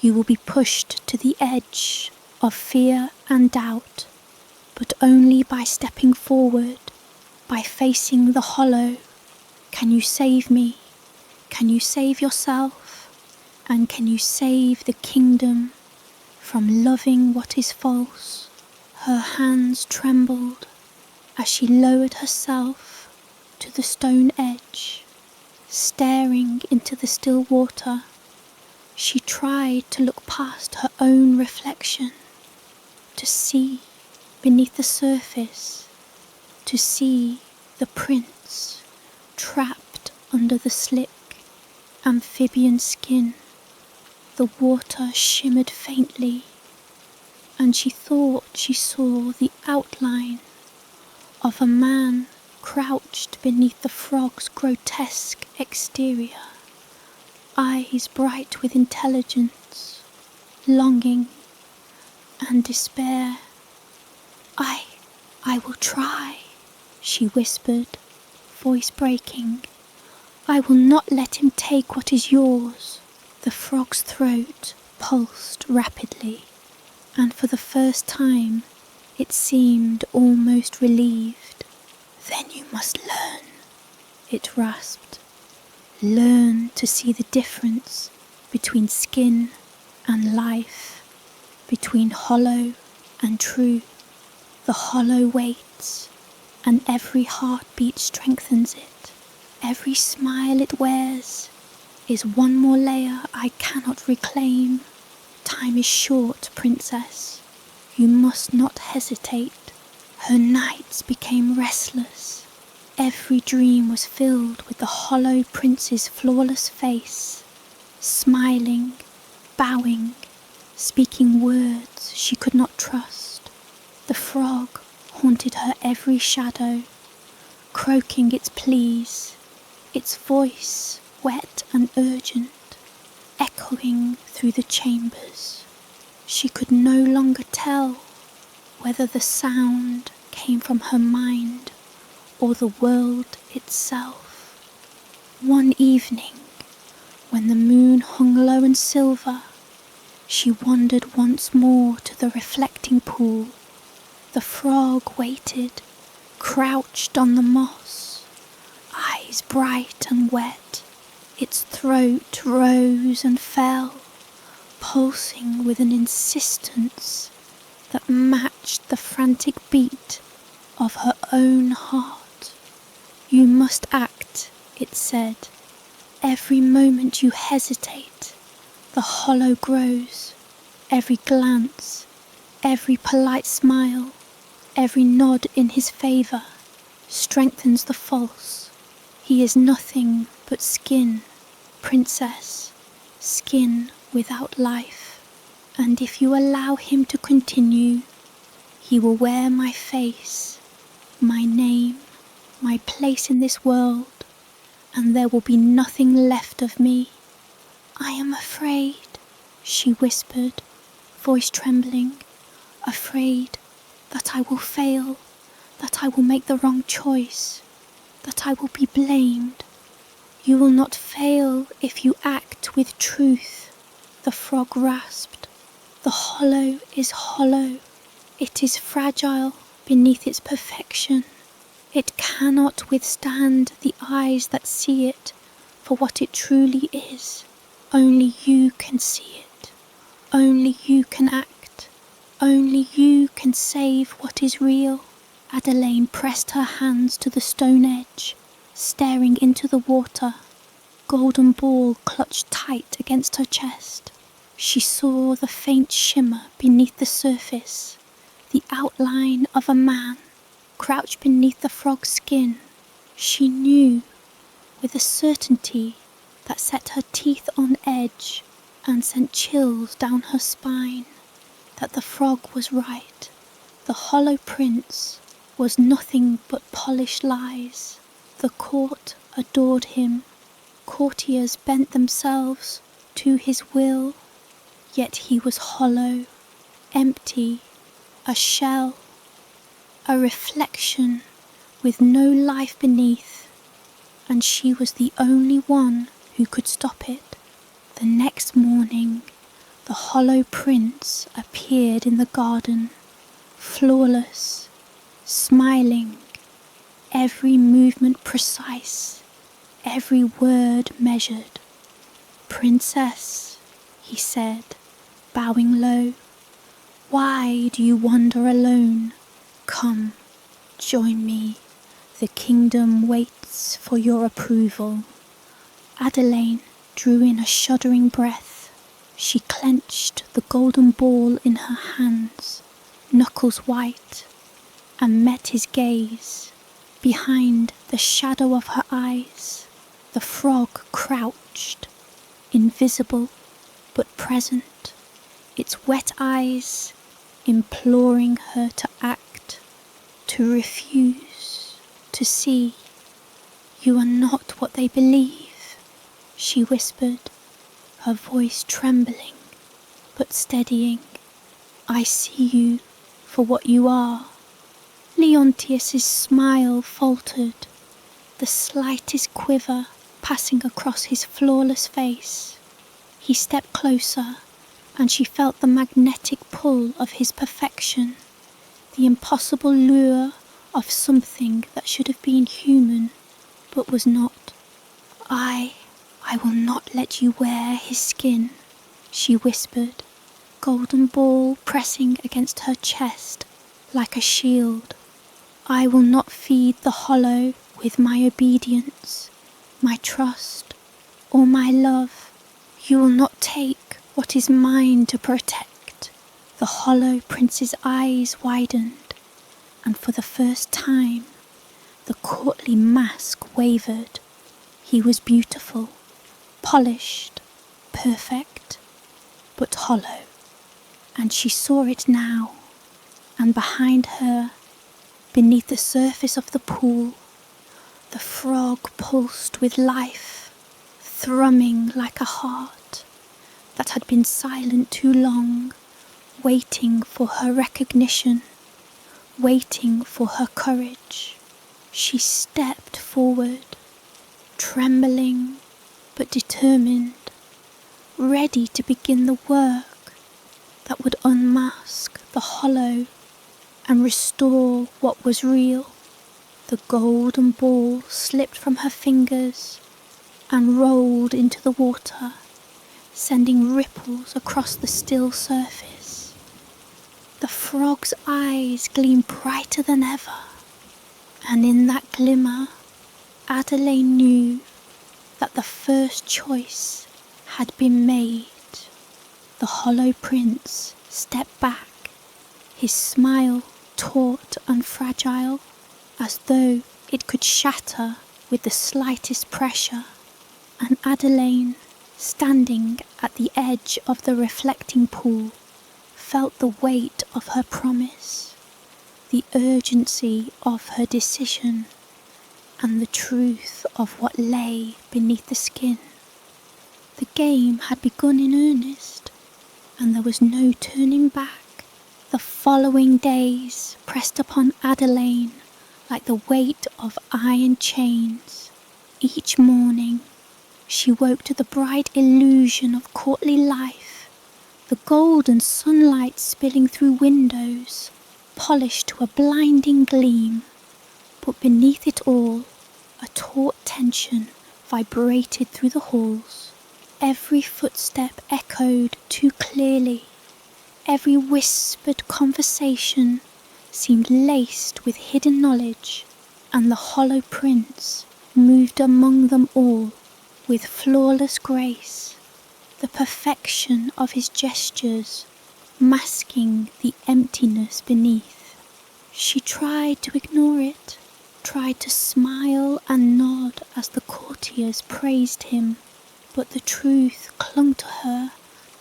"You will be pushed to the edge of fear and doubt, but only by stepping forward, by facing the hollow. Can you save me? Can you save yourself? And can you save the kingdom from loving what is false?" Her hands trembled as she lowered herself to the stone edge, staring into the still water. She tried to look past her own reflection, to see beneath the surface, to see the prince trapped under the slick amphibian skin. The water shimmered faintly, and she thought she saw the outline of a man crouched beneath the frog's grotesque exterior, eyes bright with intelligence, longing, and despair. I will try," she whispered, voice breaking. "I will not let him take what is yours." The frog's throat pulsed rapidly, and for the first time it seemed almost relieved. "Then you must learn," it rasped. "Learn to see the difference between skin and life, between hollow and true. The hollow waits, and every heartbeat strengthens it. Every smile it wears is one more layer I cannot reclaim. Time is short, princess. You must not hesitate." Her nights became restless. Every dream was filled with the hollow prince's flawless face, smiling, bowing, speaking words she could not trust. The frog haunted her every shadow, croaking its pleas, its voice wet and urgent, echoing through the chambers. She could no longer tell whether the sound came from her mind or the world itself. One evening, when the moon hung low and silver, she wandered once more to the reflecting pool. The frog waited, crouched on the moss, eyes bright and wet. Its throat rose and fell, pulsing with an insistence that matched the frantic beat of her own heart. "You must act," it said. "Every moment you hesitate, the hollow grows. Every glance, every polite smile, every nod in his favour strengthens the false. He is nothing but skin, princess, skin without life. And if you allow him to continue, he will wear my face, my name, my place in this world, and there will be nothing left of me." "I am afraid," she whispered, voice trembling, "afraid that I will fail, that I will make the wrong choice, that I will be blamed." "You will not fail if you act with truth," the frog rasped. "The hollow is hollow. It is fragile beneath its perfection. It cannot withstand the eyes that see it for what it truly is. Only you can see it. Only you can act. Only you can save what is real." Adelaine pressed her hands to the stone edge, staring into the water. Golden ball clutched tight against her chest. She saw the faint shimmer beneath the surface, the outline of a man crouched beneath the frog's skin. She knew, with a certainty that set her teeth on edge and sent chills down her spine, that the frog was right. The hollow prince was nothing but polished lies. The court adored him. Courtiers bent themselves to his will. Yet he was hollow, empty, a shell, a reflection with no life beneath, and she was the only one who could stop it. The next morning, the hollow prince appeared in the garden, flawless, smiling, every movement precise, every word measured. "Princess," he said, bowing low, "why do you wander alone? Come, join me. The kingdom waits for your approval." Adelaine drew in a shuddering breath. She clenched the golden ball in her hands, knuckles white, and met his gaze. Behind the shadow of her eyes, the frog crouched, invisible but present, its wet eyes imploring her to act, to refuse, to see. "You are not what they believe," she whispered, her voice trembling but steadying. "I see you for what you are." Leontius's smile faltered, the slightest quiver passing across his flawless face. He stepped closer, and she felt the magnetic pull of his perfection, the impossible lure of something that should have been human, but was not. I will not let you wear his skin," she whispered, golden ball pressing against her chest like a shield. "I will not feed the hollow with my obedience, my trust, or my love. You will not take what is mine to protect." The hollow prince's eyes widened, and for the first time, the courtly mask wavered. He was beautiful, polished, perfect, but hollow, and she saw it now, and behind her, beneath the surface of the pool, the frog pulsed with life, thrumming like a heart that had been silent too long, waiting for her recognition, waiting for her courage. She stepped forward, trembling but determined, ready to begin the work that would unmask the hollow and restore what was real. The golden ball slipped from her fingers and rolled into the water, sending ripples across the still surface. The frog's eyes gleamed brighter than ever, and in that glimmer, Adelaine knew that the first choice had been made. The hollow prince stepped back, his smile taut and fragile, as though it could shatter with the slightest pressure, and Adelaine, standing at the edge of the reflecting pool, felt the weight of her promise, the urgency of her decision, and the truth of what lay beneath the skin. The game had begun in earnest, and there was no turning back. The following days pressed upon Adelaine like the weight of iron chains. Each morning she woke to the bright illusion of courtly life, the golden sunlight spilling through windows, polished to a blinding gleam. But beneath it all, a taut tension vibrated through the halls. Every footstep echoed too clearly. Every whispered conversation seemed laced with hidden knowledge, and the hollow prince moved among them all with flawless grace, the perfection of his gestures masking the emptiness beneath. She tried to ignore it, tried to smile and nod as the courtiers praised him, but the truth clung to her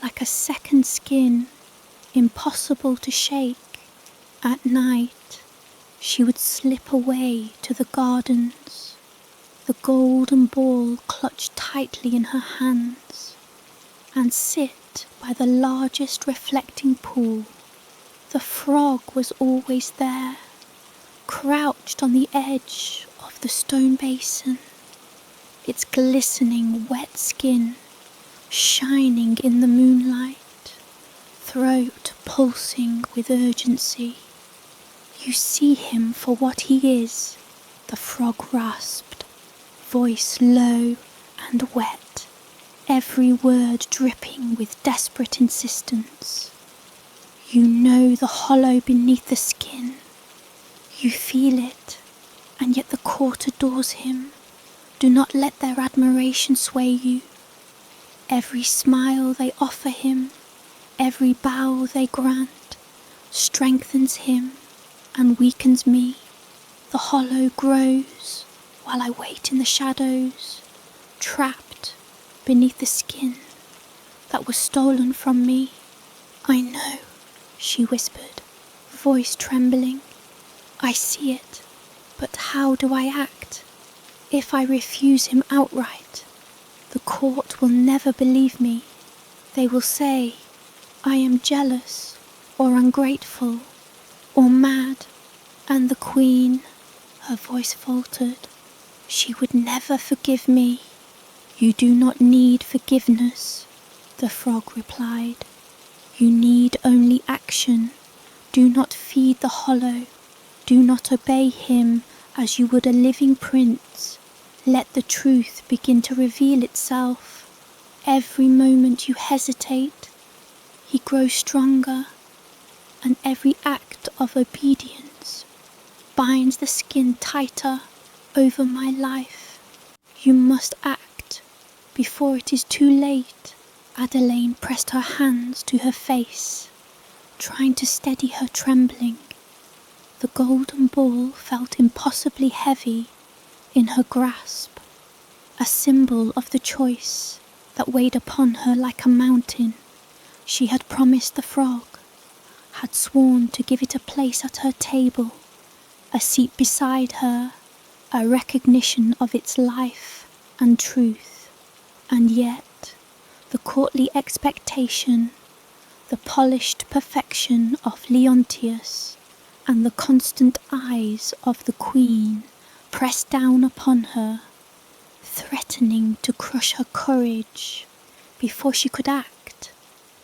like a second skin, impossible to shake. At night, she would slip away to the gardens, the golden ball clutched tightly in her hands, and sit by the largest reflecting pool. The frog was always there, crouched on the edge of the stone basin, its glistening wet skin shining in the moonlight, throat pulsing with urgency. "You see him for what he is," the frog rasped, voice low and wet, every word dripping with desperate insistence. "You know the hollow beneath the skin. You feel it, and yet the court adores him. Do not let their admiration sway you. Every smile they offer him, every bow they grant, strengthens him and weakens me. The hollow grows while I wait in the shadows, trapped beneath the skin that was stolen from me." "I know," she whispered, voice trembling. "I see it, but how do I act? If I refuse him outright, the court will never believe me. They will say I am jealous or ungrateful or mad, and the queen," her voice faltered, "she would never forgive me." "You do not need forgiveness," the frog replied. "You need only action. Do not feed the hollow. Do not obey him as you would a living prince. Let the truth begin to reveal itself. Every moment you hesitate, he grows stronger, and every act of obedience binds the skin tighter over my life. You must act before it is too late." Adelaine pressed her hands to her face, trying to steady her trembling. The golden ball felt impossibly heavy in her grasp, a symbol of the choice that weighed upon her like a mountain. She had promised the frog, had sworn to give it a place at her table, a seat beside her, a recognition of its life and truth. And yet, the courtly expectation, the polished perfection of Leontius, and the constant eyes of the queen pressed down upon her, threatening to crush her courage before she could act.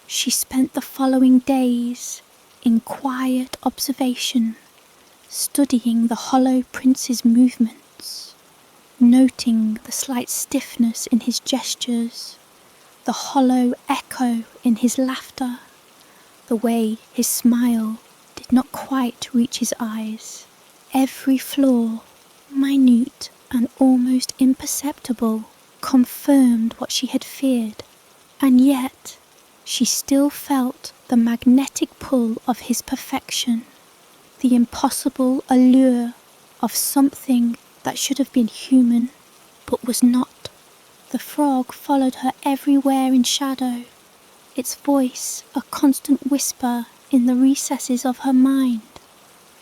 She spent the following days in quiet observation, studying the hollow prince's movements, noting the slight stiffness in his gestures, the hollow echo in his laughter, the way his smile did not quite reach his eyes. Every flaw, minute and almost imperceptible, confirmed what she had feared, and yet she still felt the magnetic pull of his perfection, the impossible allure of something that should have been human, but was not. The frog followed her everywhere in shadow, its voice a constant whisper in the recesses of her mind.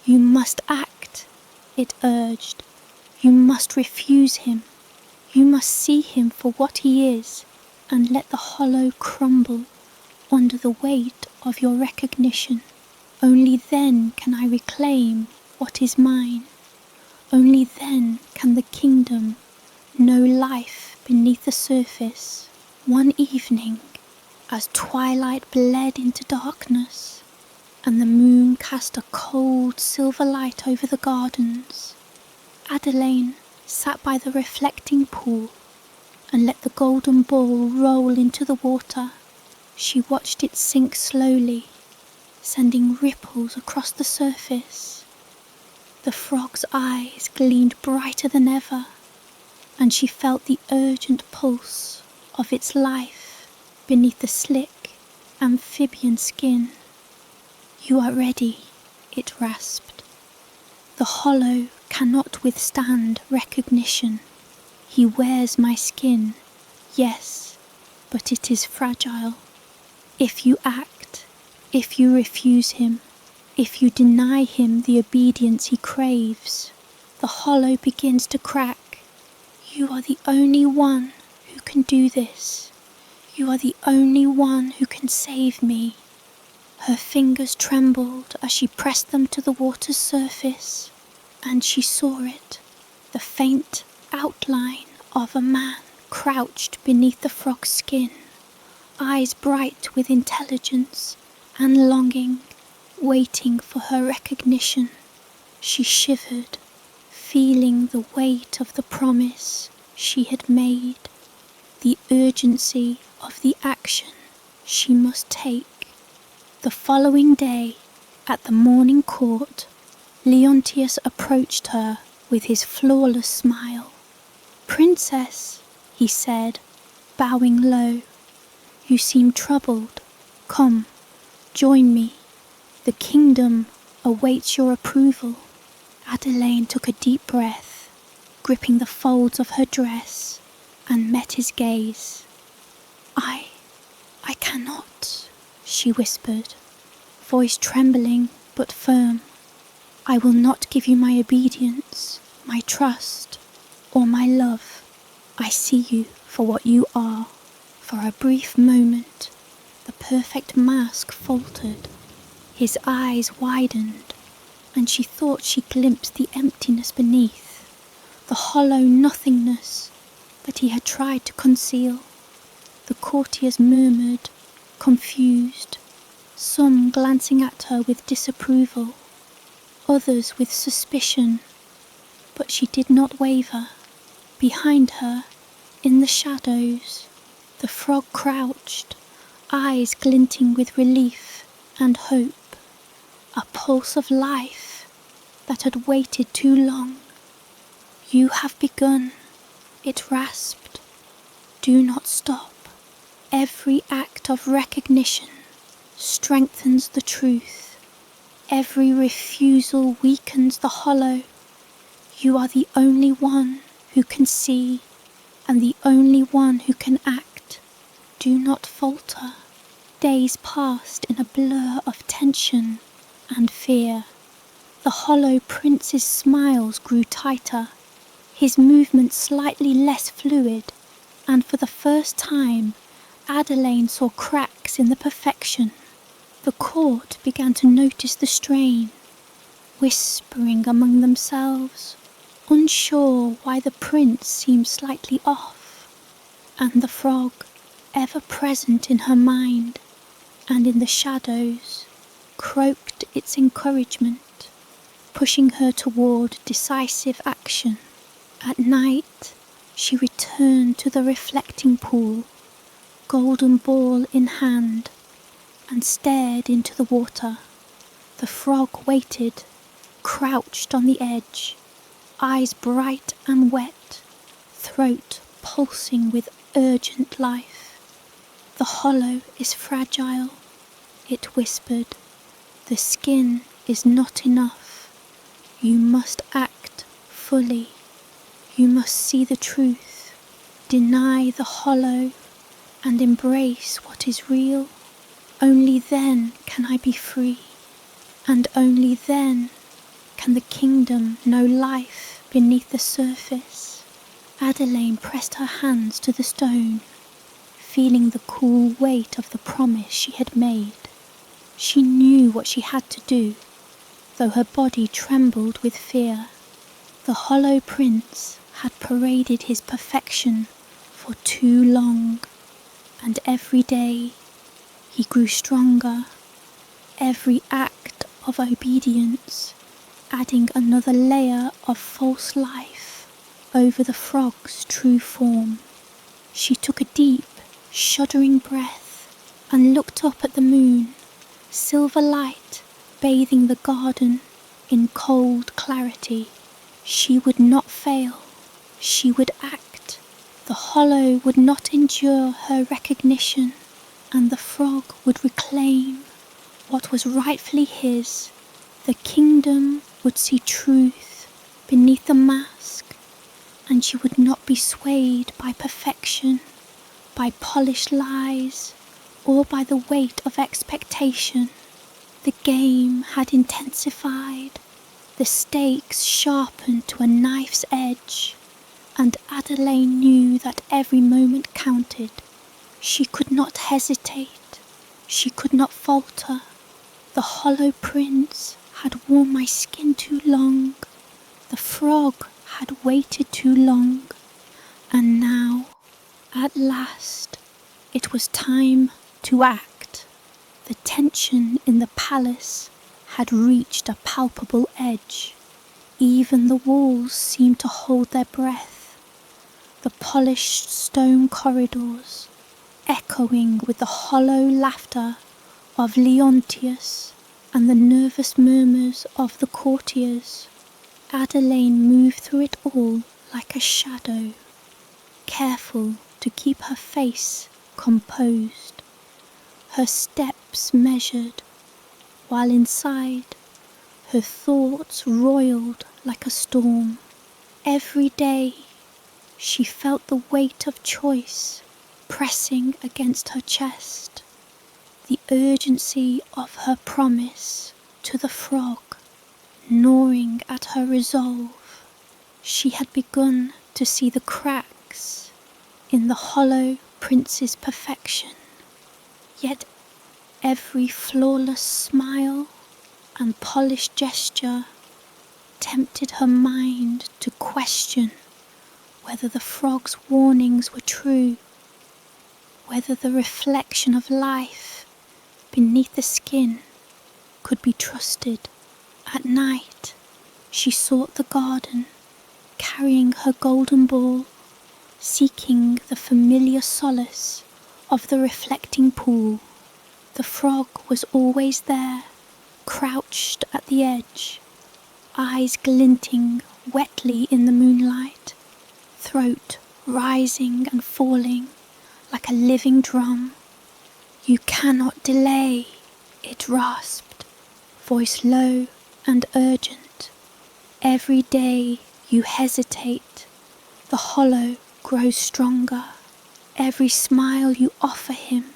"You must act," it urged. "You must refuse him. You must see him for what he is, and let the hollow crumble under the weight of your recognition. Only then can I reclaim what is mine. Only then can the kingdom know life beneath the surface." One evening, as twilight bled into darkness, and the moon cast a cold silver light over the gardens, Adelaine sat by the reflecting pool and let the golden ball roll into the water. She watched it sink slowly, sending ripples across the surface. The frog's eyes gleamed brighter than ever, and she felt the urgent pulse of its life beneath the slick amphibian skin. "You are ready," it rasped. "The hollow cannot withstand recognition. He wears my skin, yes, but it is fragile. If you act, if you refuse him, if you deny him the obedience he craves, the hollow begins to crack. You are the only one who can do this. You are the only one who can save me." Her fingers trembled as she pressed them to the water's surface, and she saw it, the faint outline of a man crouched beneath the frog's skin, eyes bright with intelligence and longing, waiting for her recognition. She shivered, feeling the weight of the promise she had made, the urgency of the action she must take. The following day, at the morning court, Leontius approached her with his flawless smile. "Princess," he said, bowing low, "you seem troubled. Come, join me. The kingdom awaits your approval." Adelaine took a deep breath, gripping the folds of her dress, and met his gaze. I cannot," she whispered, voice trembling but firm. "I will not give you my obedience, my trust, or my love. I see you for what you are." For a brief moment, the perfect mask faltered. His eyes widened, and she thought she glimpsed the emptiness beneath, the hollow nothingness that he had tried to conceal. The courtiers murmured, confused, some glancing at her with disapproval, others with suspicion, but she did not waver. Behind her, in the shadows, the frog crouched, eyes glinting with relief and hope, a pulse of life that had waited too long. "You have begun," it rasped. "Do not stop. Every act of recognition strengthens the truth. Every refusal weakens the hollow. You are the only one who can see, and the only one who can act. Do not falter." Days passed in a blur of tension and fear. The hollow prince's smiles grew tighter, his movements slightly less fluid, and for the first time, Adelaine saw cracks in the perfection. The court began to notice the strain, whispering among themselves, unsure why the prince seemed slightly off. And the frog, ever present in her mind and in the shadows, croaked its encouragement, pushing her toward decisive action. At night, she returned to the reflecting pool, golden ball in hand, and stared into the water. The frog waited, crouched on the edge, eyes bright and wet, throat pulsing with urgent life. "The hollow is fragile," it whispered. "The skin is not enough. You must act fully. You must see the truth, deny the hollow, and embrace what is real. Only then can I be free, and only then can the kingdom know life beneath the surface." Adelaine pressed her hands to the stone, feeling the cool weight of the promise she had made. She knew what she had to do, though her body trembled with fear. The hollow prince had paraded his perfection for too long, and every day He grew stronger, every act of obedience adding another layer of false life over the frog's true form. She took a deep, shuddering breath and looked up at the moon, silver light bathing the garden in cold clarity. She would not fail. She would act. The hollow would not endure her recognition, and the frog would reclaim what was rightfully his. The kingdom would see truth beneath the mask, and she would not be swayed by perfection, by polished lies, or by the weight of expectation. The game had intensified, the stakes sharpened to a knife's edge, and Adelaine knew that every moment counted. She could not hesitate, she could not falter. The hollow prince had worn my skin too long, the frog had waited too long, and now, at last, it was time to act. The tension in the palace had reached a palpable edge. Even the walls seemed to hold their breath, the polished stone corridors echoing with the hollow laughter of Leontius and the nervous murmurs of the courtiers. Adelaine moved through it all like a shadow, careful to keep her face composed, her steps measured, while inside her thoughts roiled like a storm. Every day she felt the weight of choice pressing against her chest, the urgency of her promise to the frog gnawing at her resolve. She had begun to see the cracks in the hollow prince's perfection, yet every flawless smile and polished gesture tempted her mind to question whether the frog's warnings were true, whether the reflection of life beneath the skin could be trusted. At night, she sought the garden, carrying her golden ball, seeking the familiar solace of the reflecting pool. The frog was always there, crouched at the edge, eyes glinting wetly in the moonlight, throat rising and falling like a living drum. "You cannot delay," it rasped, voice low and urgent. "Every day you hesitate, the hollow grows stronger. Every smile you offer him,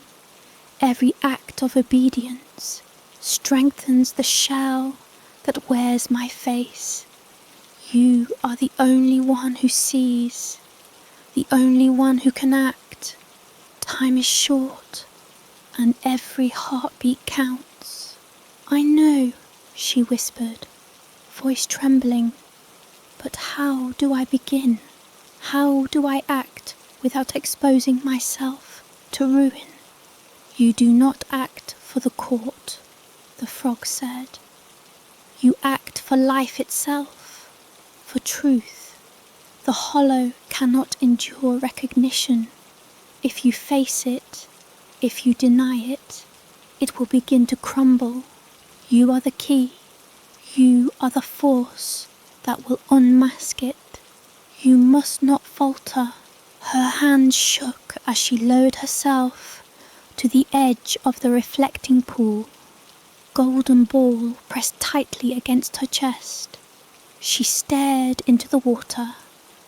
every act of obedience strengthens the shell that wears my face. You are the only one who sees, the only one who can act. Time is short, and every heartbeat counts." "I know," she whispered, voice trembling, "but how do I begin? How do I act without exposing myself to ruin?" "You do not act for the court," the frog said. "You act for life itself, for truth. The hollow cannot endure recognition. If you face it, if you deny it, it will begin to crumble. You are the key. You are the force that will unmask it. You must not falter." Her hand shook as she lowered herself to the edge of the reflecting pool, golden ball pressed tightly against her chest. She stared into the water,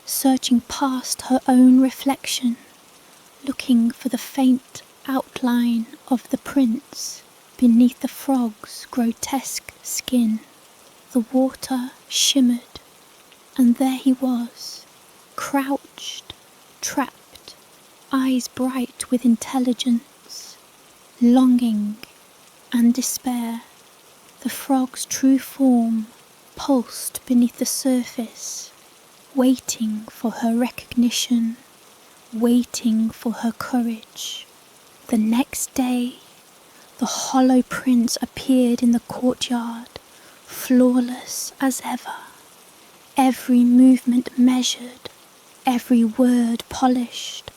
searching past her own reflection, looking for the faint outline of the prince beneath the frog's grotesque skin. The water shimmered, and there he was, crouched, trapped, eyes bright with intelligence, longing and despair. The frog's true form pulsed beneath the surface, waiting for her recognition, waiting for her courage. The next day, The hollow prince appeared in the courtyard, flawless as ever, every movement measured, every word polished.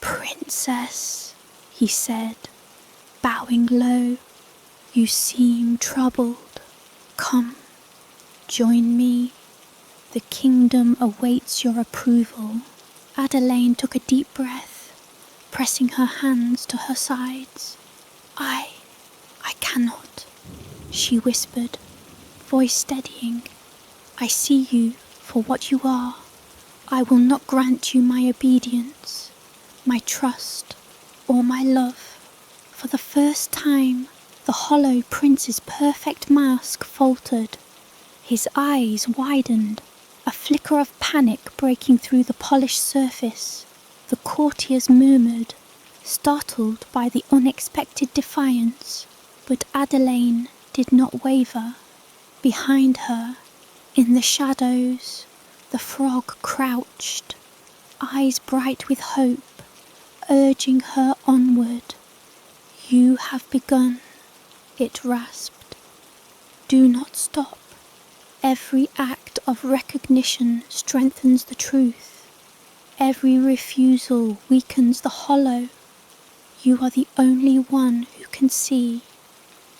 "Princess," he said, bowing low, "you seem troubled. Come, join me. The kingdom awaits your approval." Adelaine took a deep breath, pressing her hands to her sides. I cannot," she whispered, voice steadying. "I see you for what you are. I will not grant you my obedience, my trust, or my love." For the first time, the hollow prince's perfect mask faltered. His eyes widened, a flicker of panic breaking through the polished surface. The courtiers murmured, startled by the unexpected defiance. But Adelaine did not waver. Behind her, in the shadows, the frog crouched, eyes bright with hope, urging her onward. "You have begun," it rasped. "Do not stop. Every act of recognition strengthens the truth. Every refusal weakens the hollow. You are the only one who can see,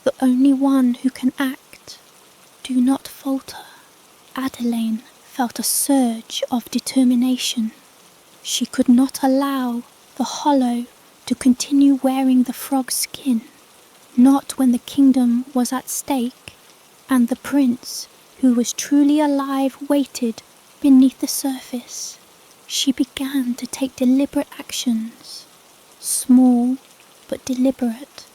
the only one who can act. Do not falter." Adelaine felt a surge of determination. She could not allow the hollow to continue wearing the frog's skin, not when the kingdom was at stake, and the prince, who was truly alive, waited beneath the surface. She began to take deliberate actions, small but deliberate.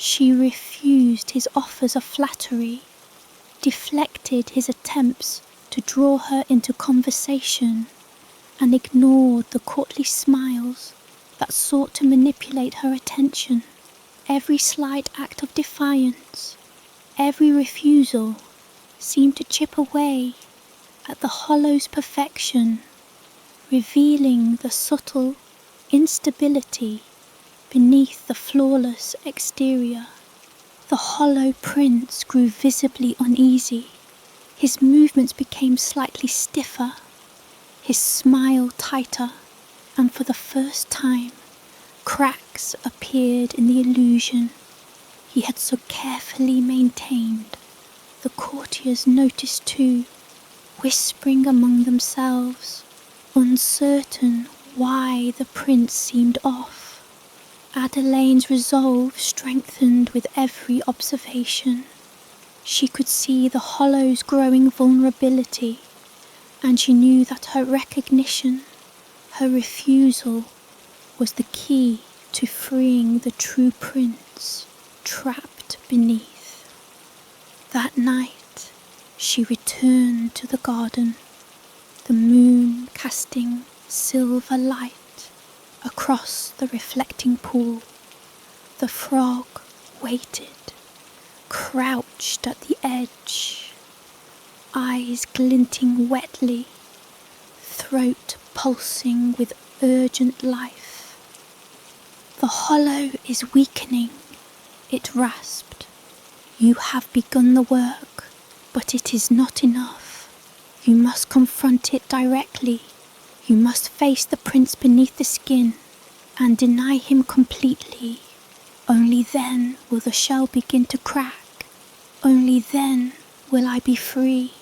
She refused his offers of flattery, deflected his attempts to draw her into conversation, and ignored the courtly smiles that sought to manipulate her attention. Every slight act of defiance, every refusal, seemed to chip away at the hollow's perfection, revealing the subtle instability beneath the flawless exterior. The hollow prince grew visibly uneasy. His movements became slightly stiffer, his smile tighter, and for the first time, cracks appeared in the illusion he had so carefully maintained. The courtiers noticed too, whispering among themselves, uncertain why the prince seemed off. Adelaine's resolve strengthened with every observation. She could see the hollow's growing vulnerability, and she knew that her recognition, her refusal, was the key to freeing the true prince trapped beneath. That night, she returned to the garden, the moon casting silver light across the reflecting pool. The frog waited, crouched at the edge, eyes glinting wetly, throat pulsing with urgent life. "The hollow is weakening," it rasped. "You have begun the work, but it is not enough. You must confront it directly. You must face the prince beneath the skin and deny him completely. Only then will the shell begin to crack. Only then will I be free."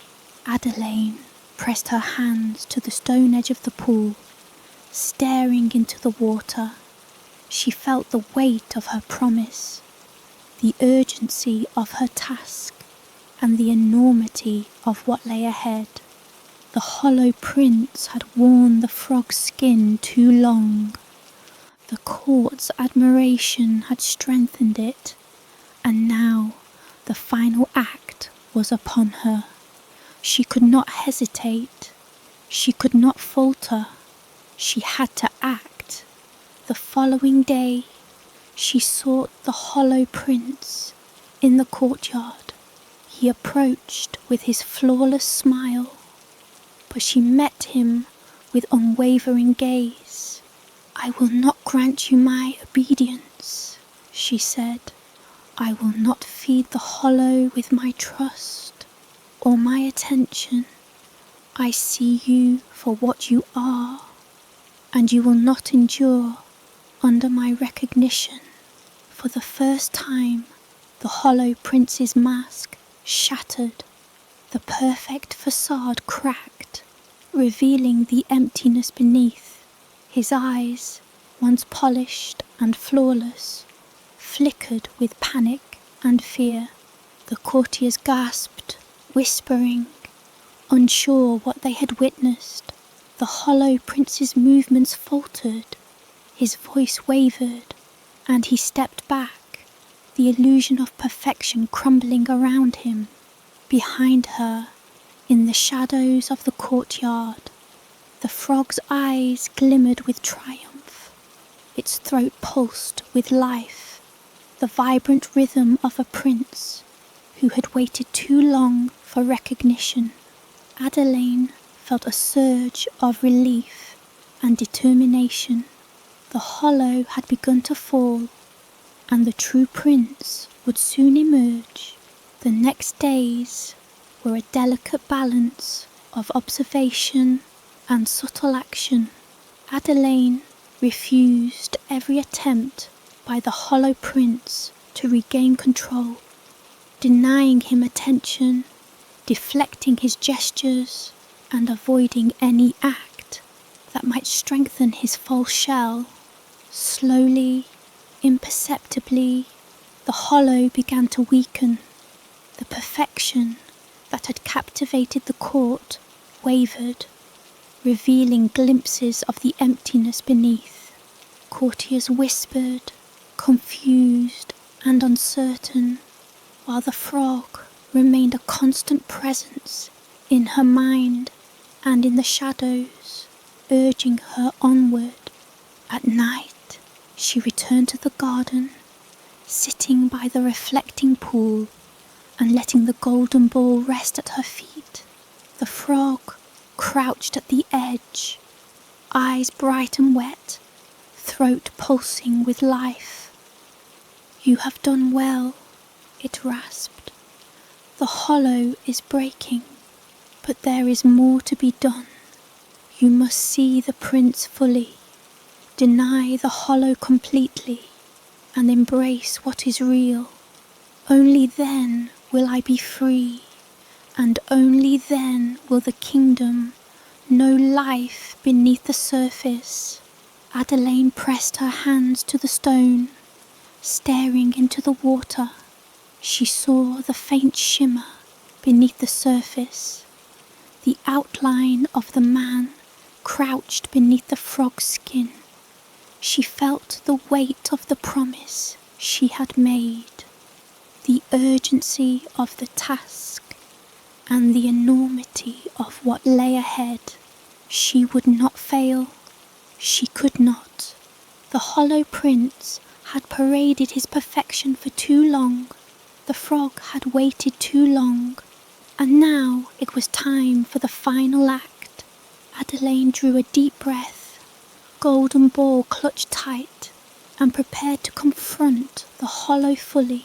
Adelaine pressed her hands to the stone edge of the pool, staring into the water. She felt the weight of her promise, the urgency of her task, and the enormity of what lay ahead. The hollow prince had worn the frog's skin too long. The court's admiration had strengthened it, and now the final act was upon her. She could not hesitate. She could not falter. She had to act. The following day, she sought the hollow prince in the courtyard. He approached with his flawless smile, but she met him with unwavering gaze. "I will not grant you my obedience," she said. I will not feed the hollow with my trust or my attention. I see you for what you are, and you will not endure under my recognition. For the first time, the hollow prince's mask shattered, the perfect facade cracked, revealing the emptiness beneath. His eyes, once polished and flawless, flickered with panic and fear. The courtiers gasped, whispering, unsure what they had witnessed. The hollow prince's movements faltered, his voice wavered, and he stepped back, the illusion of perfection crumbling around him. Behind her, in the shadows of the courtyard, the frog's eyes glimmered with triumph. Its throat pulsed with life, the vibrant rhythm of a prince who had waited too long for recognition. Adelaine felt a surge of relief and determination. The hollow had begun to fall, and the true prince would soon emerge. The next days were a delicate balance of observation and subtle action. Adelaine refused every attempt by the hollow prince to regain control, denying him attention, deflecting his gestures, and avoiding any act that might strengthen his false shell. Slowly, imperceptibly, the hollow began to weaken. The perfection that had captivated the court wavered, revealing glimpses of the emptiness beneath. Courtiers whispered, confused and uncertain, while the frog remained a constant presence in her mind and in the shadows, urging her onward. At night, she returned to the garden, sitting by the reflecting pool and letting the golden ball rest at her feet. The frog crouched at the edge, eyes bright and wet, throat pulsing with life. "You have done well," it rasped. "The hollow is breaking, but there is more to be done. You must see the prince fully, deny the hollow completely, and embrace what is real. Only then will I be free, and only then will the kingdom know life beneath the surface." Adelaine pressed her hands to the stone, staring into the water. She saw the faint shimmer beneath the surface, the outline of the man crouched beneath the frog's skin. She felt the weight of the promise she had made, the urgency of the task, and the enormity of what lay ahead. She would not fail. She could not. The hollow prince had paraded his perfection for too long. The frog had waited too long, and now it was time for the final act. Adelaine drew a deep breath, golden ball clutched tight, and prepared to confront the hollow fully,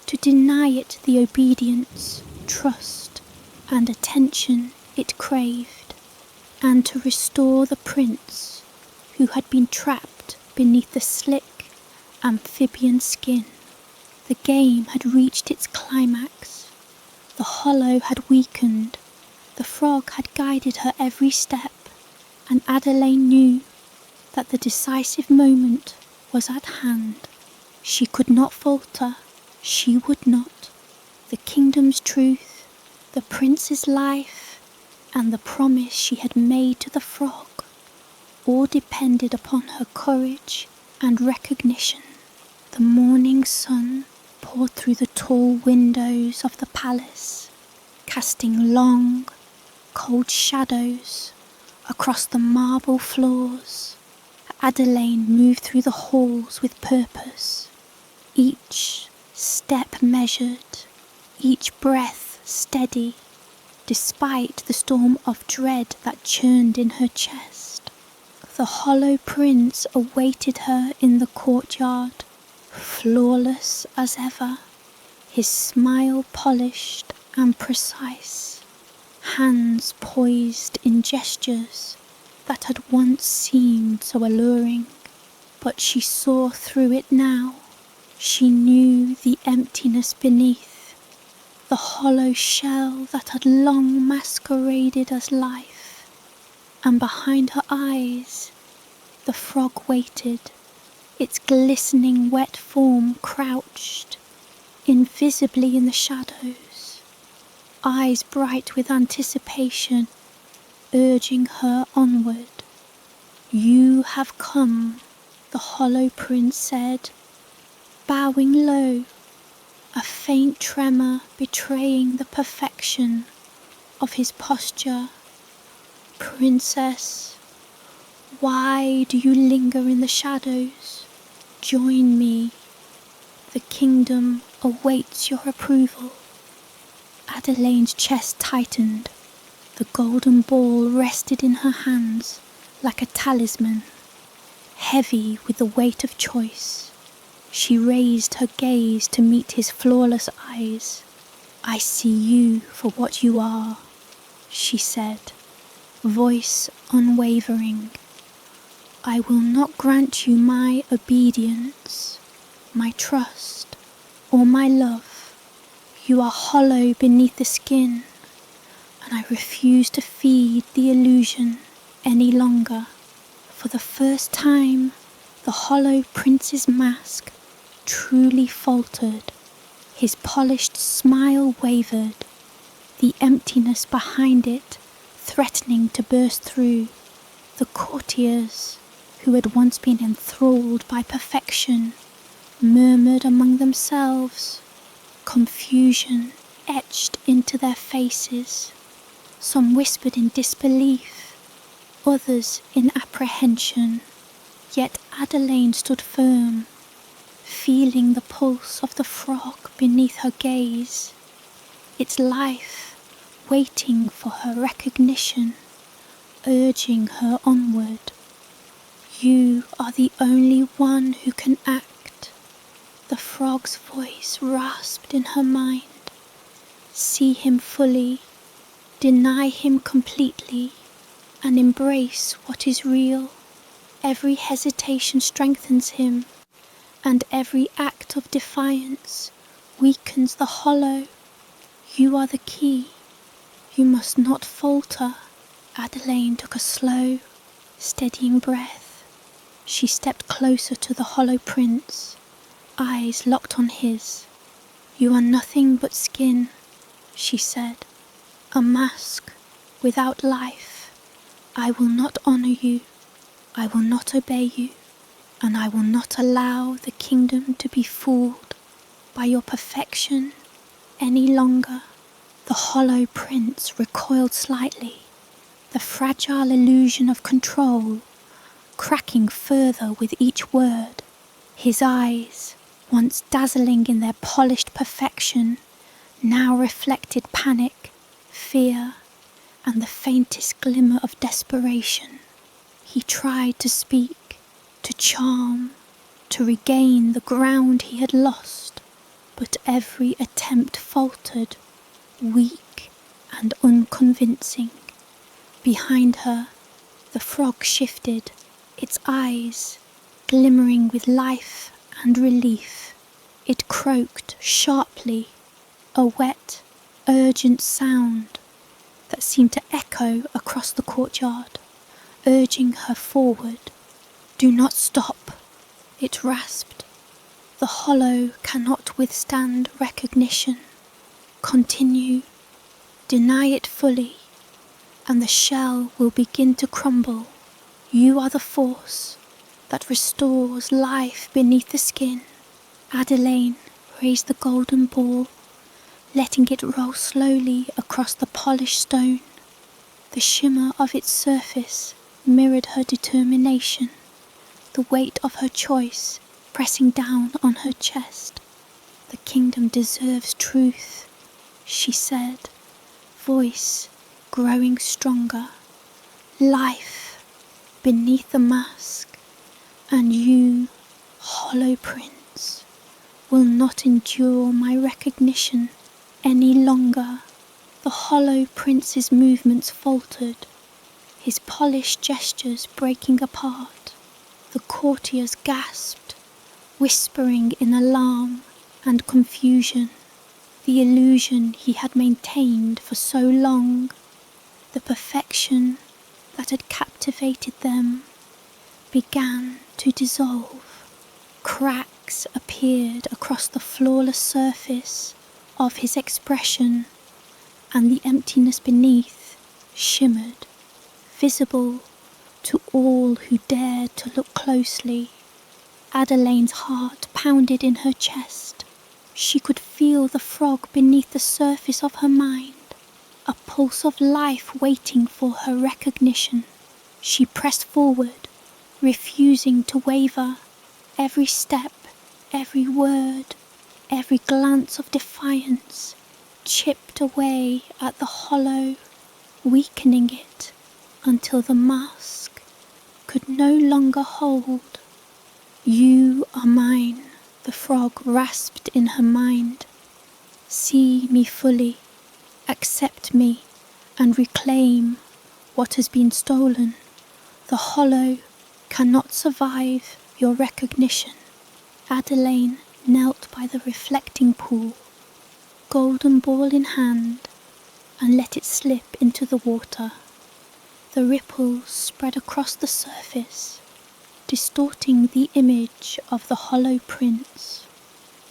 to deny it the obedience, trust, and attention it craved, and to restore the prince who had been trapped beneath the slick amphibian skin. The game had reached its climax. The hollow had weakened. The frog had guided her every step, and Adelaine knew that the decisive moment was at hand. She could not falter. She would not. The kingdom's truth, the prince's life, and the promise she had made to the frog, all depended upon her courage and recognition. The morning sun poured through the tall windows of the palace, casting long, cold shadows across the marble floors. Adelaine moved through the halls with purpose, each step measured, each breath steady, despite the storm of dread that churned in her chest. The hollow prince awaited her in the courtyard, flawless as ever, his smile polished and precise, hands poised in gestures that had once seemed so alluring. But she saw through it now. She knew the emptiness beneath, the hollow shell that had long masqueraded as life. And behind her eyes, the frog waited, its glistening wet form crouched, invisibly in the shadows, eyes bright with anticipation, urging her onward. "You have come," the hollow prince said, bowing low, a faint tremor betraying the perfection of his posture. "Princess, why do you linger in the shadows? Join me. The kingdom awaits your approval." Adelaine's chest tightened. The golden ball rested in her hands like a talisman, heavy with the weight of choice. She raised her gaze to meet his flawless eyes. "I see you for what you are," she said, voice unwavering. "I will not grant you my obedience, my trust, or my love. You are hollow beneath the skin, and I refuse to feed the illusion any longer." For the first time, the hollow prince's mask truly faltered. His polished smile wavered, the emptiness behind it threatening to burst through. The courtiers, who had once been enthralled by perfection, murmured among themselves. Confusion etched into their faces. Some whispered in disbelief, others in apprehension. Yet Adelaine stood firm, feeling the pulse of the frog beneath her gaze, its life waiting for her recognition, urging her onward. "You are the only one who can act," the frog's voice rasped in her mind. "See him fully, deny him completely, and embrace what is real. Every hesitation strengthens him, and every act of defiance weakens the hollow. You are the key. You must not falter." Adelaine took a slow, steadying breath. She stepped closer to the hollow prince, eyes locked on his. "You are nothing but skin," she said, "a mask without life. I will not honor you, I will not obey you, and I will not allow the kingdom to be fooled by your perfection any longer." The hollow prince recoiled slightly, the fragile illusion of control cracking further with each word. His eyes, once dazzling in their polished perfection, now reflected panic, fear, and the faintest glimmer of desperation. He tried to speak, to charm, to regain the ground he had lost, but every attempt faltered, weak and unconvincing. Behind her, the frog shifted, its eyes glimmering with life and relief. It croaked sharply, a wet, urgent sound that seemed to echo across the courtyard, urging her forward. "Do not stop," it rasped. "The hollow cannot withstand recognition. Continue, deny it fully, and the shell will begin to crumble. You are the force that restores life beneath the skin." Adelaine raised the golden ball, letting it roll slowly across the polished stone. The shimmer of its surface mirrored her determination, the weight of her choice pressing down on her chest. "The kingdom deserves truth," she said, voice growing stronger. "Life beneath the mask, and you, hollow prince, will not endure my recognition any longer. The hollow prince's movements faltered, his polished gestures breaking apart. The courtiers gasped, whispering in alarm and confusion. The illusion he had maintained for so long, the perfection that had captivated them, began to dissolve. Cracks appeared across the flawless surface of his expression, and the emptiness beneath shimmered, visible to all who dared to look closely. Adelaine's heart pounded in her chest. She could feel the frog beneath the surface of her mind, a pulse of life waiting for her recognition. She pressed forward, refusing to waver. Every step, every word, every glance of defiance chipped away at the hollow, weakening it until the mask could no longer hold. "You are mine," the frog rasped in her mind. "See me fully, accept me, and reclaim what has been stolen. The hollow cannot survive your recognition." Adelaine knelt by the reflecting pool, golden ball in hand, and let it slip into the water. The ripples spread across the surface, distorting the image of the hollow prince,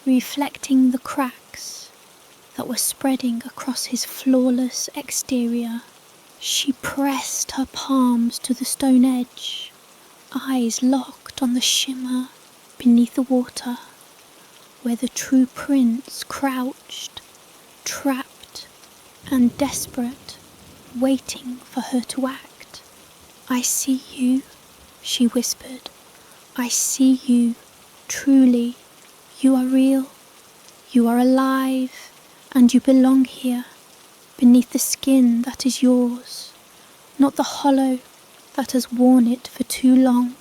reflecting the cracks that were spreading across his flawless exterior. She pressed her palms to the stone edge, eyes locked on the shimmer beneath the water, where the true prince crouched, trapped and desperate, waiting for her to act. "I see you," she whispered. "I see you, truly. You are real. You are alive, and you belong here, beneath the skin that is yours, not the hollow that has worn it for too long."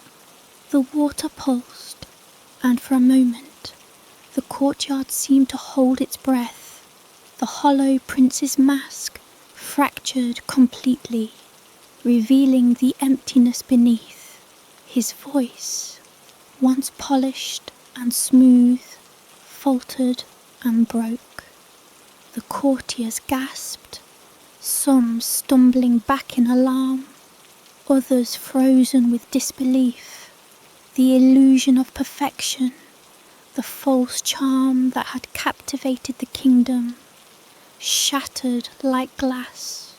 The water pulsed, and for a moment the courtyard seemed to hold its breath. The hollow prince's mask fractured completely, revealing the emptiness beneath. His voice, once polished and smooth, faltered and broke. The courtiers gasped, some stumbling back in alarm, others frozen with disbelief. The illusion of perfection, the false charm that had captivated the kingdom, shattered like glass.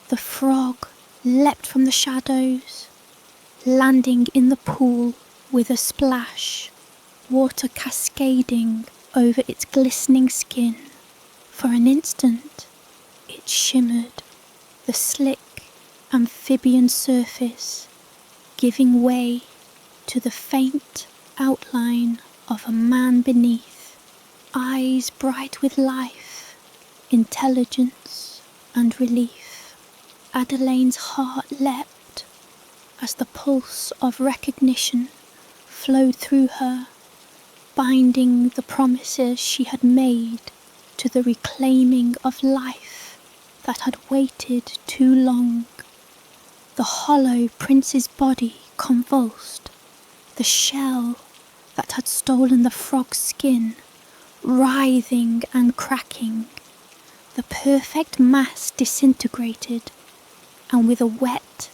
The frog leapt from the shadows, landing in the pool with a splash, water cascading over its glistening skin. For an instant, it shimmered, the slick amphibian surface giving way to the faint outline of a man beneath, eyes bright with life, intelligence and relief. Adelaine's heart leapt as the pulse of recognition flowed through her, binding the promises she had made to the reclaiming of life that had waited too long. The hollow prince's body convulsed, the shell that had stolen the frog's skin writhing and cracking. The perfect mass disintegrated, and with a wet,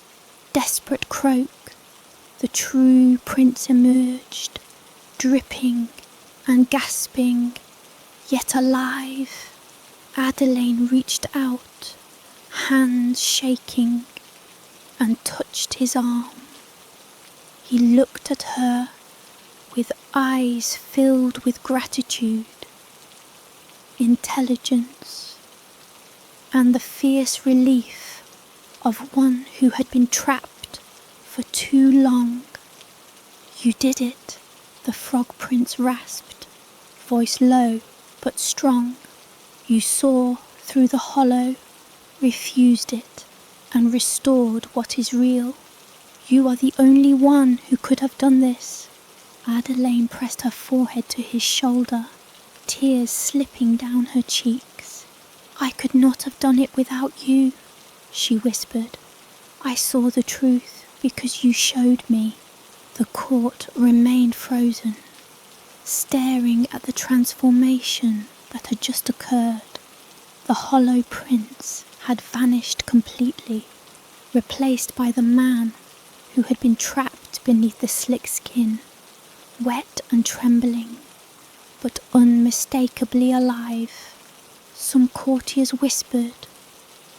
desperate croak, the true prince emerged, dripping and gasping, yet alive. Adelaine reached out, hands shaking, and touched his arm. He looked at her with eyes filled with gratitude, intelligence, and the fierce relief of one who had been trapped for too long. "You did it," the frog prince rasped, voice low but strong. "You saw through the hollow, refused it, and restored what is real. You are the only one who could have done this." Adelaine pressed her forehead to his shoulder, tears slipping down her cheeks. "I could not have done it without you," she whispered. "I saw the truth because you showed me." The court remained frozen, staring at the transformation that had just occurred. The hollow prince had vanished completely, replaced by the man who had been trapped beneath the slick skin, wet and trembling, but unmistakably alive. Some courtiers whispered,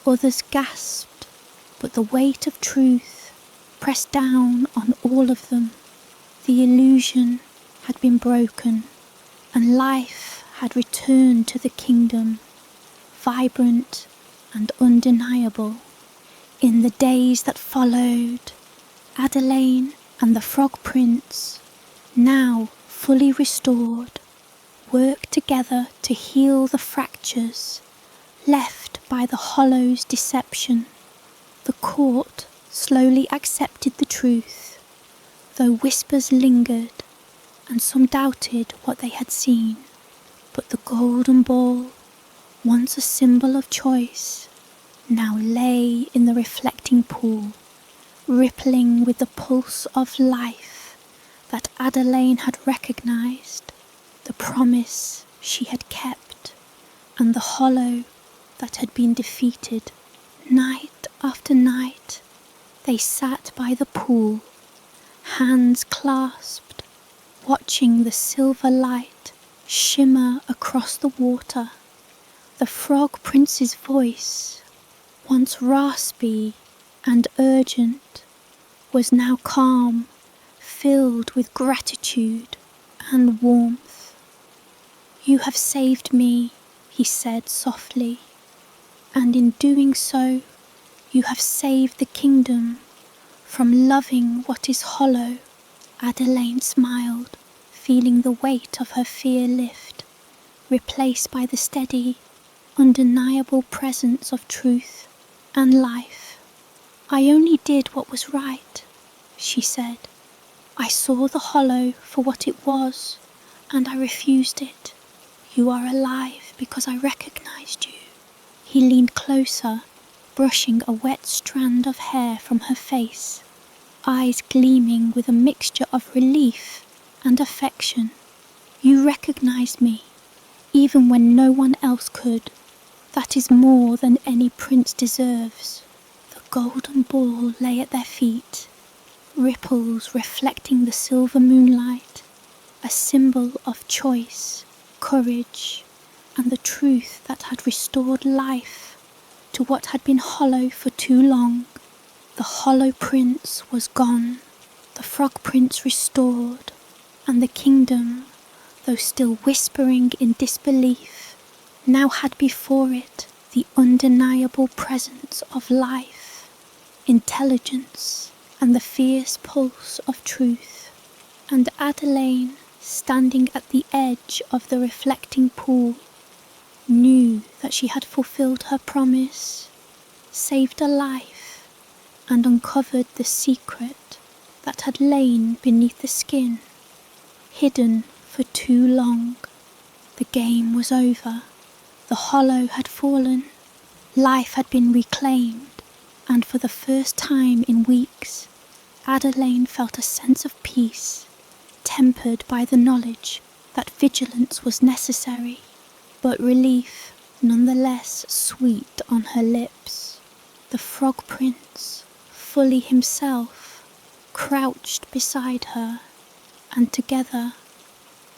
others gasped, but the weight of truth pressed down on all of them. The illusion had been broken, and life had returned to the kingdom, vibrant and undeniable. In the days that followed, Adelaine and the Frog Prince, now fully restored, worked together to heal the fractures left by the hollow's deception. The court slowly accepted the truth, though whispers lingered and some doubted what they had seen. But the golden ball, once a symbol of choice, now lay in the reflecting pool, rippling with the pulse of life that Adelaine had recognised, the promise she had kept, and the hollow that had been defeated. Night after night, they sat by the pool, hands clasped, watching the silver light shimmer across the water. The Frog Prince's voice, once raspy and urgent, was now calm, filled with gratitude and warmth. "You have saved me," he said softly, "and in doing so, you have saved the kingdom from loving what is hollow." Adelaine smiled, feeling the weight of her fear lift, replaced by the steady, undeniable presence of truth and life. "I only did what was right," she said. "I saw the hollow for what it was, and I refused it. You are alive because I recognized you." He leaned closer, brushing a wet strand of hair from her face, eyes gleaming with a mixture of relief and affection. "You recognized me, even when no one else could. That is more than any prince deserves." The golden ball lay at their feet, ripples reflecting the silver moonlight, a symbol of choice, courage, and the truth that had restored life to what had been hollow for too long. The hollow prince was gone, the Frog Prince restored, and the kingdom, though still whispering in disbelief, now had before it the undeniable presence of life, intelligence, and the fierce pulse of truth. And Adelaine, standing at the edge of the reflecting pool, knew that she had fulfilled her promise, saved a life, and uncovered the secret that had lain beneath the skin, hidden for too long. The game was over. The hollow had fallen. Life had been reclaimed, and for the first time in weeks, Adelaine felt a sense of peace, tempered by the knowledge that vigilance was necessary, but relief nonetheless sweet on her lips. The Frog Prince, fully himself, crouched beside her, and together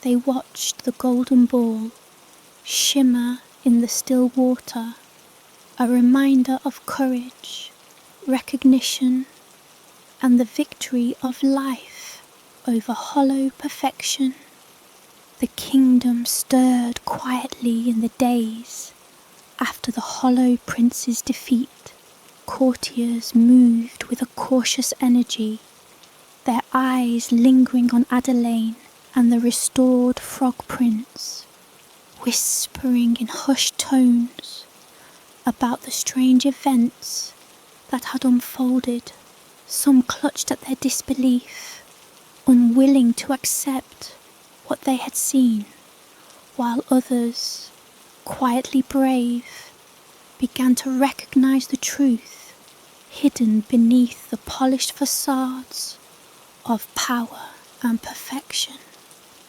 they watched the golden ball shimmer in the still water, a reminder of courage, recognition, and the victory of life over hollow perfection. The kingdom stirred quietly in the days after the hollow prince's defeat. Courtiers moved with a cautious energy, their eyes lingering on Adelaine and the restored Frog Prince, whispering in hushed tones about the strange events that had unfolded. Some clutched at their disbelief, unwilling to accept what they had seen, while others, quietly brave, began to recognize the truth hidden beneath the polished facades of power and perfection.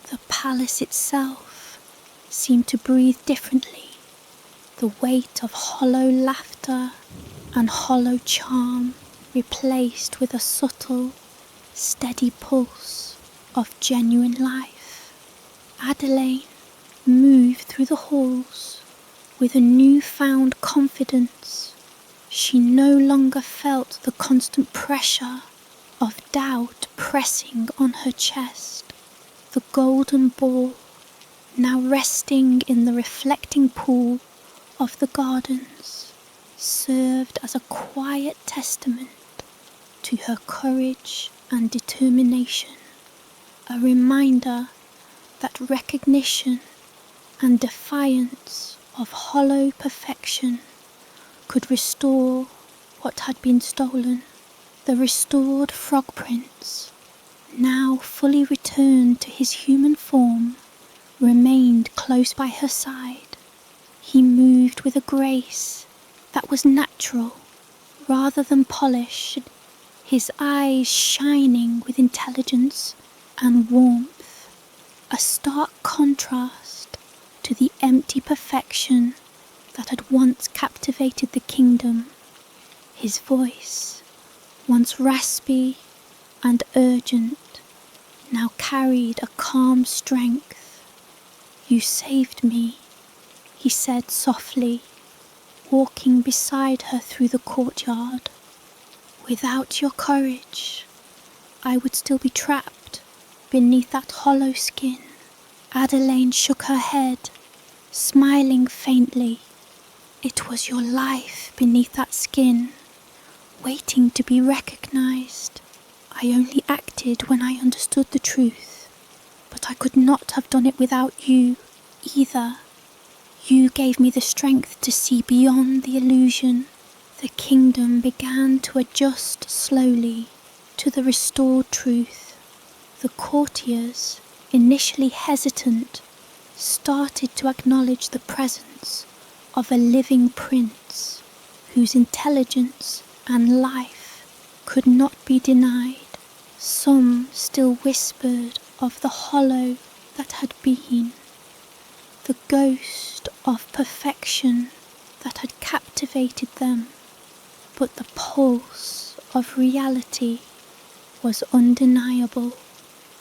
The palace itself seemed to breathe differently, the weight of hollow laughter and hollow charm replaced with a subtle, steady pulse of genuine life. Adelaine moved through the halls with a newfound confidence. She no longer felt the constant pressure of doubt pressing on her chest. The golden ball, now resting in the reflecting pool of the gardens, served as a quiet testament to her courage and determination, a reminder that recognition and defiance of hollow perfection could restore what had been stolen. The restored frog prince, now fully returned to his human form, remained close by her side. He moved with a grace that was natural rather than polished, his eyes shining with intelligence and warmth, a stark contrast to the empty perfection that had once captivated the kingdom. His voice, once raspy and urgent, now carried a calm strength. "You saved me," he said softly, walking beside her through the courtyard. "Without your courage, I would still be trapped beneath that hollow skin." Adelaine shook her head, smiling faintly. "It was your life beneath that skin, waiting to be recognized. I only acted when I understood the truth, but I could not have done it without you either. You gave me the strength to see beyond the illusion." The kingdom began to adjust slowly to the restored truth. The courtiers, initially hesitant, started to acknowledge the presence of a living prince whose intelligence and life could not be denied. Some still whispered of the hollow that had been, the ghost of perfection that had captivated them, but the pulse of reality was undeniable.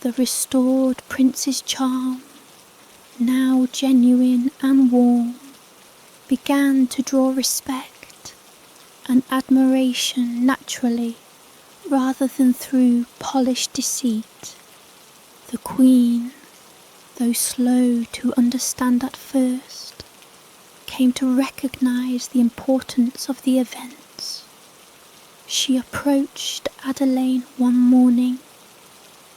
The restored prince's charm, now genuine and warm, began to draw respect and admiration naturally, rather than through polished deceit. The queen, though slow to understand at first, came to recognize the importance of the events. She approached Adelaine one morning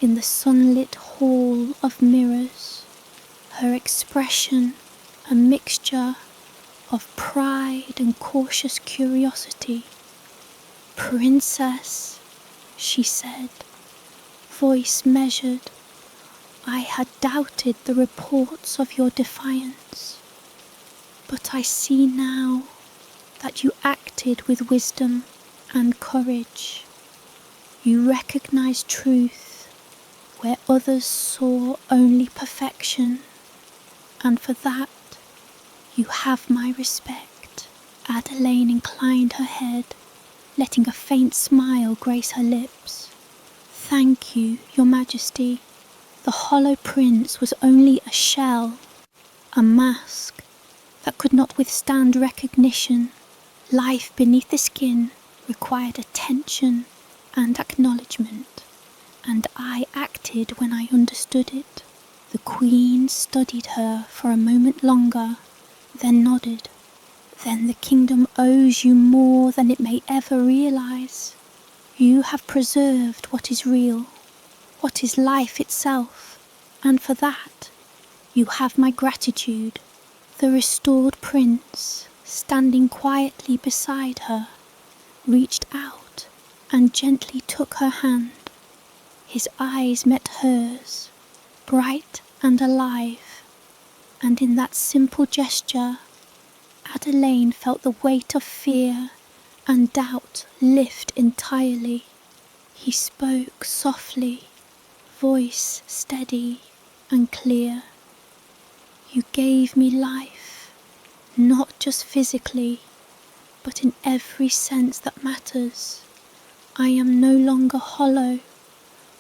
in the sunlit hall of mirrors, her expression a mixture of pride and cautious curiosity. "Princess," she said, voice measured, "I had doubted the reports of your defiance, but I see now that you acted with wisdom and courage. You recognized truth where others saw only perfection, and for that you have my respect." Adelaine inclined her head, letting a faint smile grace her lips. "Thank you, Your Majesty. The hollow prince was only a shell, a mask that could not withstand recognition. Life beneath the skin required attention and acknowledgement, and I acted when I understood it." The queen studied her for a moment longer, then nodded. "Then the kingdom owes you more than it may ever realize. You have preserved what is real, what is life itself, and for that you have my gratitude." The restored prince, standing quietly beside her, reached out and gently took her hand. His eyes met hers, bright and alive. And in that simple gesture, Adelaine felt the weight of fear and doubt lift entirely. He spoke softly, voice steady and clear. You gave me life, not just physically, but in every sense that matters. I am no longer hollow.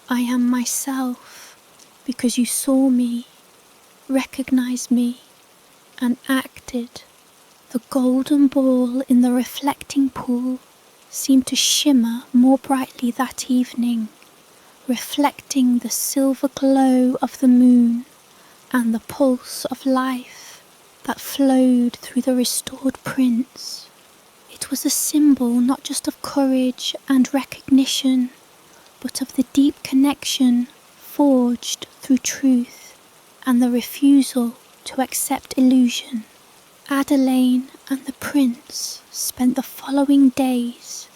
I am myself, because you saw me, recognized me, and acted. The golden ball in the reflecting pool seemed to shimmer more brightly that evening, reflecting the silver glow of the moon and the pulse of life that flowed through the restored prince. It was a symbol not just of courage and recognition, but of the deep connection forged through truth and the refusal to accept illusion. Adelaine and the prince spent the following days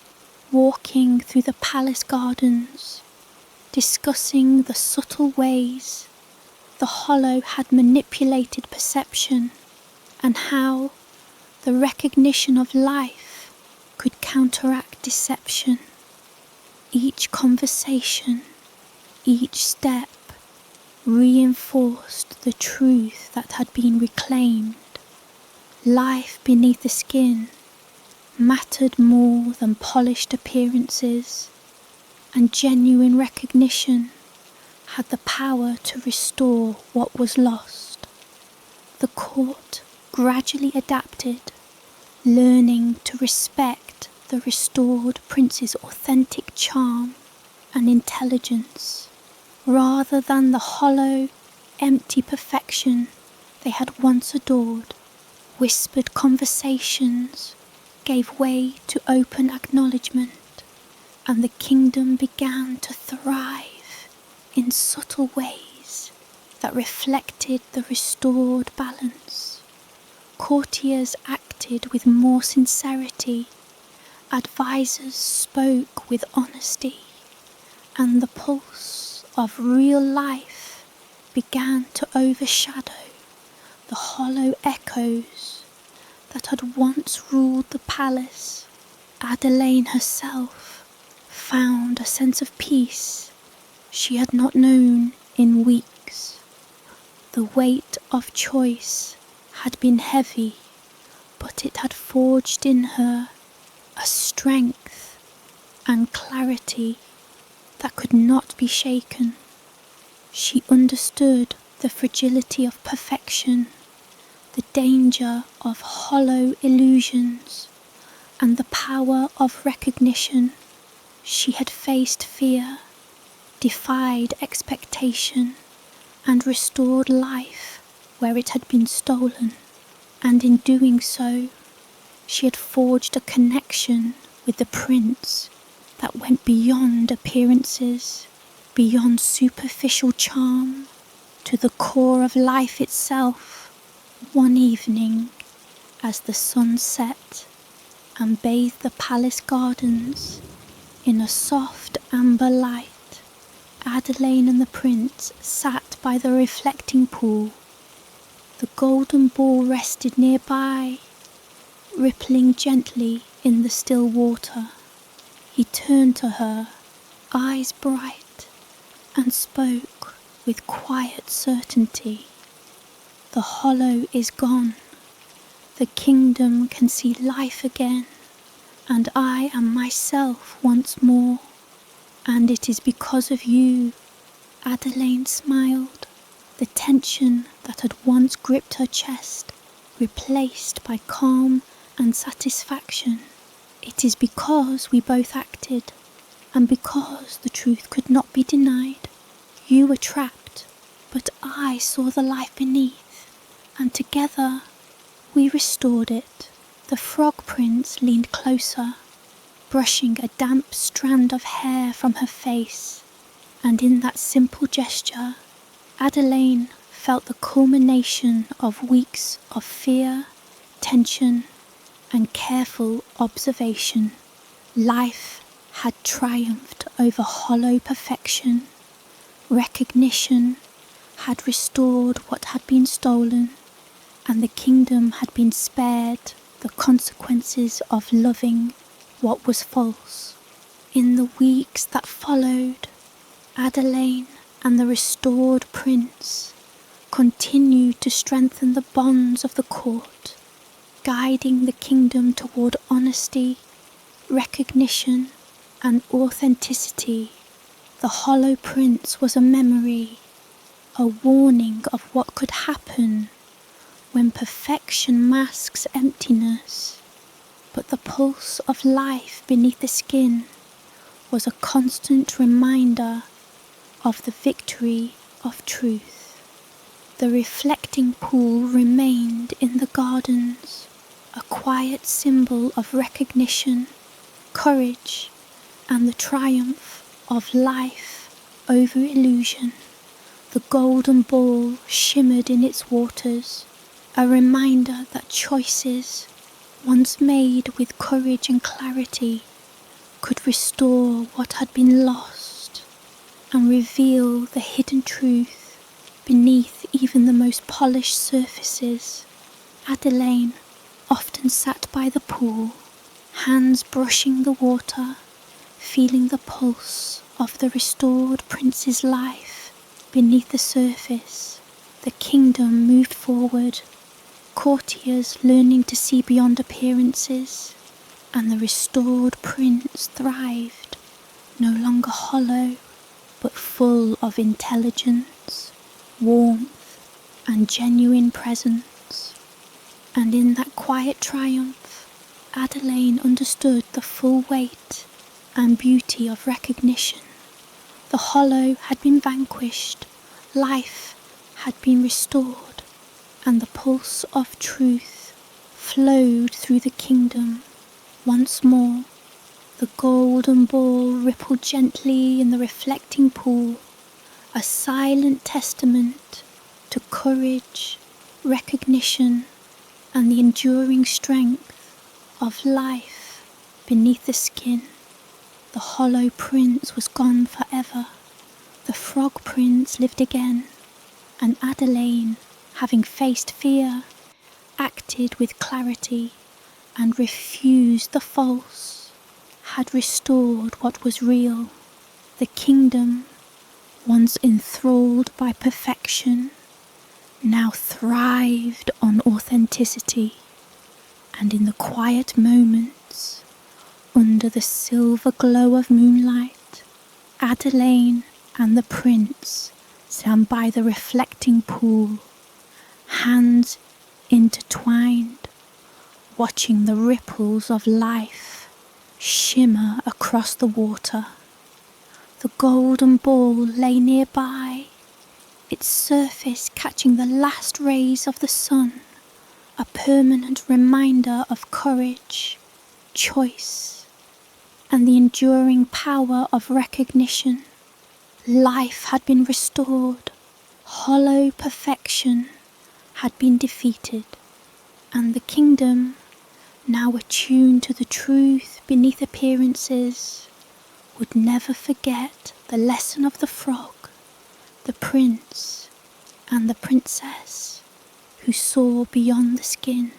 walking through the palace gardens, discussing the subtle ways the hollow had manipulated perception and how the recognition of life could counteract deception. Each conversation, each step reinforced the truth that had been reclaimed. Life beneath the skin mattered more than polished appearances, and genuine recognition had the power to restore what was lost. The court gradually adapted, learning to respect the restored prince's authentic charm and intelligence, rather than the hollow, empty perfection they had once adored. Whispered conversations gave way to open acknowledgement, and the kingdom began to thrive in subtle ways that reflected the restored balance. Courtiers acted with more sincerity, advisors spoke with honesty, and the pulse of real life began to overshadow the hollow echoes that had once ruled the palace. Adelaine herself found a sense of peace she had not known in weeks. The weight of choice had been heavy, but it had forged in her a strength and clarity that could not be shaken. She understood the fragility of perfection, the danger of hollow illusions, and the power of recognition. She had faced fear, defied expectation, and restored life where it had been stolen. And in doing so, she had forged a connection with the prince that went beyond appearances, beyond superficial charm, to the core of life itself. One evening, as the sun set and bathed the palace gardens in a soft amber light, Adelaine and the prince sat by the reflecting pool. The golden ball rested nearby, rippling gently in the still water. He turned to her, eyes bright, and spoke with quiet certainty. The hollow is gone. The kingdom can see life again, and I am myself once more. And it is because of you. Adelaine smiled, the tension that had once gripped her chest replaced by calm and satisfaction. It is because we both acted, and because the truth could not be denied. You were trapped, but I saw the life beneath, and together we restored it. The frog prince leaned closer, brushing a damp strand of hair from her face, and in that simple gesture, Adelaine felt the culmination of weeks of fear, tension, and careful observation. Life had triumphed over hollow perfection. Recognition had restored what had been stolen, and the kingdom had been spared the consequences of loving what was false. In the weeks that followed, Adelaine and the restored prince continued to strengthen the bonds of the court, guiding the kingdom toward honesty, recognition, and authenticity. The Hollow Prince was a memory, a warning of what could happen when perfection masks emptiness, but the pulse of life beneath the skin was a constant reminder of the victory of truth. The reflecting pool remained in the gardens, a quiet symbol of recognition, courage, and the triumph of life over illusion. The golden ball shimmered in its waters, a reminder that choices, once made with courage and clarity, could restore what had been lost and reveal the hidden truth beneath even the most polished surfaces. Adelaine often sat by the pool, hands brushing the water, feeling the pulse of the restored prince's life beneath the surface. The kingdom moved forward, courtiers learning to see beyond appearances, and the restored prince thrived, no longer hollow, but full of intelligence, warmth, and genuine presence. And in that quiet triumph, Adelaine understood the full weight and beauty of recognition. The hollow had been vanquished, life had been restored, and the pulse of truth flowed through the kingdom. Once more, the golden ball rippled gently in the reflecting pool, a silent testament to courage, recognition, and the enduring strength of life beneath the skin. The Hollow Prince was gone forever. The Frog Prince lived again, and Adelaine, having faced fear, acted with clarity and refused the false, had restored what was real. The kingdom, once enthralled by perfection, now thrived on authenticity, and in the quiet moments, under the silver glow of moonlight, Adelaine and the prince sat by the reflecting pool, hands intertwined, watching the ripples of life shimmer across the water. The golden ball lay nearby, its surface catching the last rays of the sun, a permanent reminder of courage, choice, and the enduring power of recognition. Life had been restored, hollow perfection had been defeated, and the kingdom, now attuned to the truth beneath appearances, would never forget the lesson of the frog, the prince, and the princess who saw beyond the skin.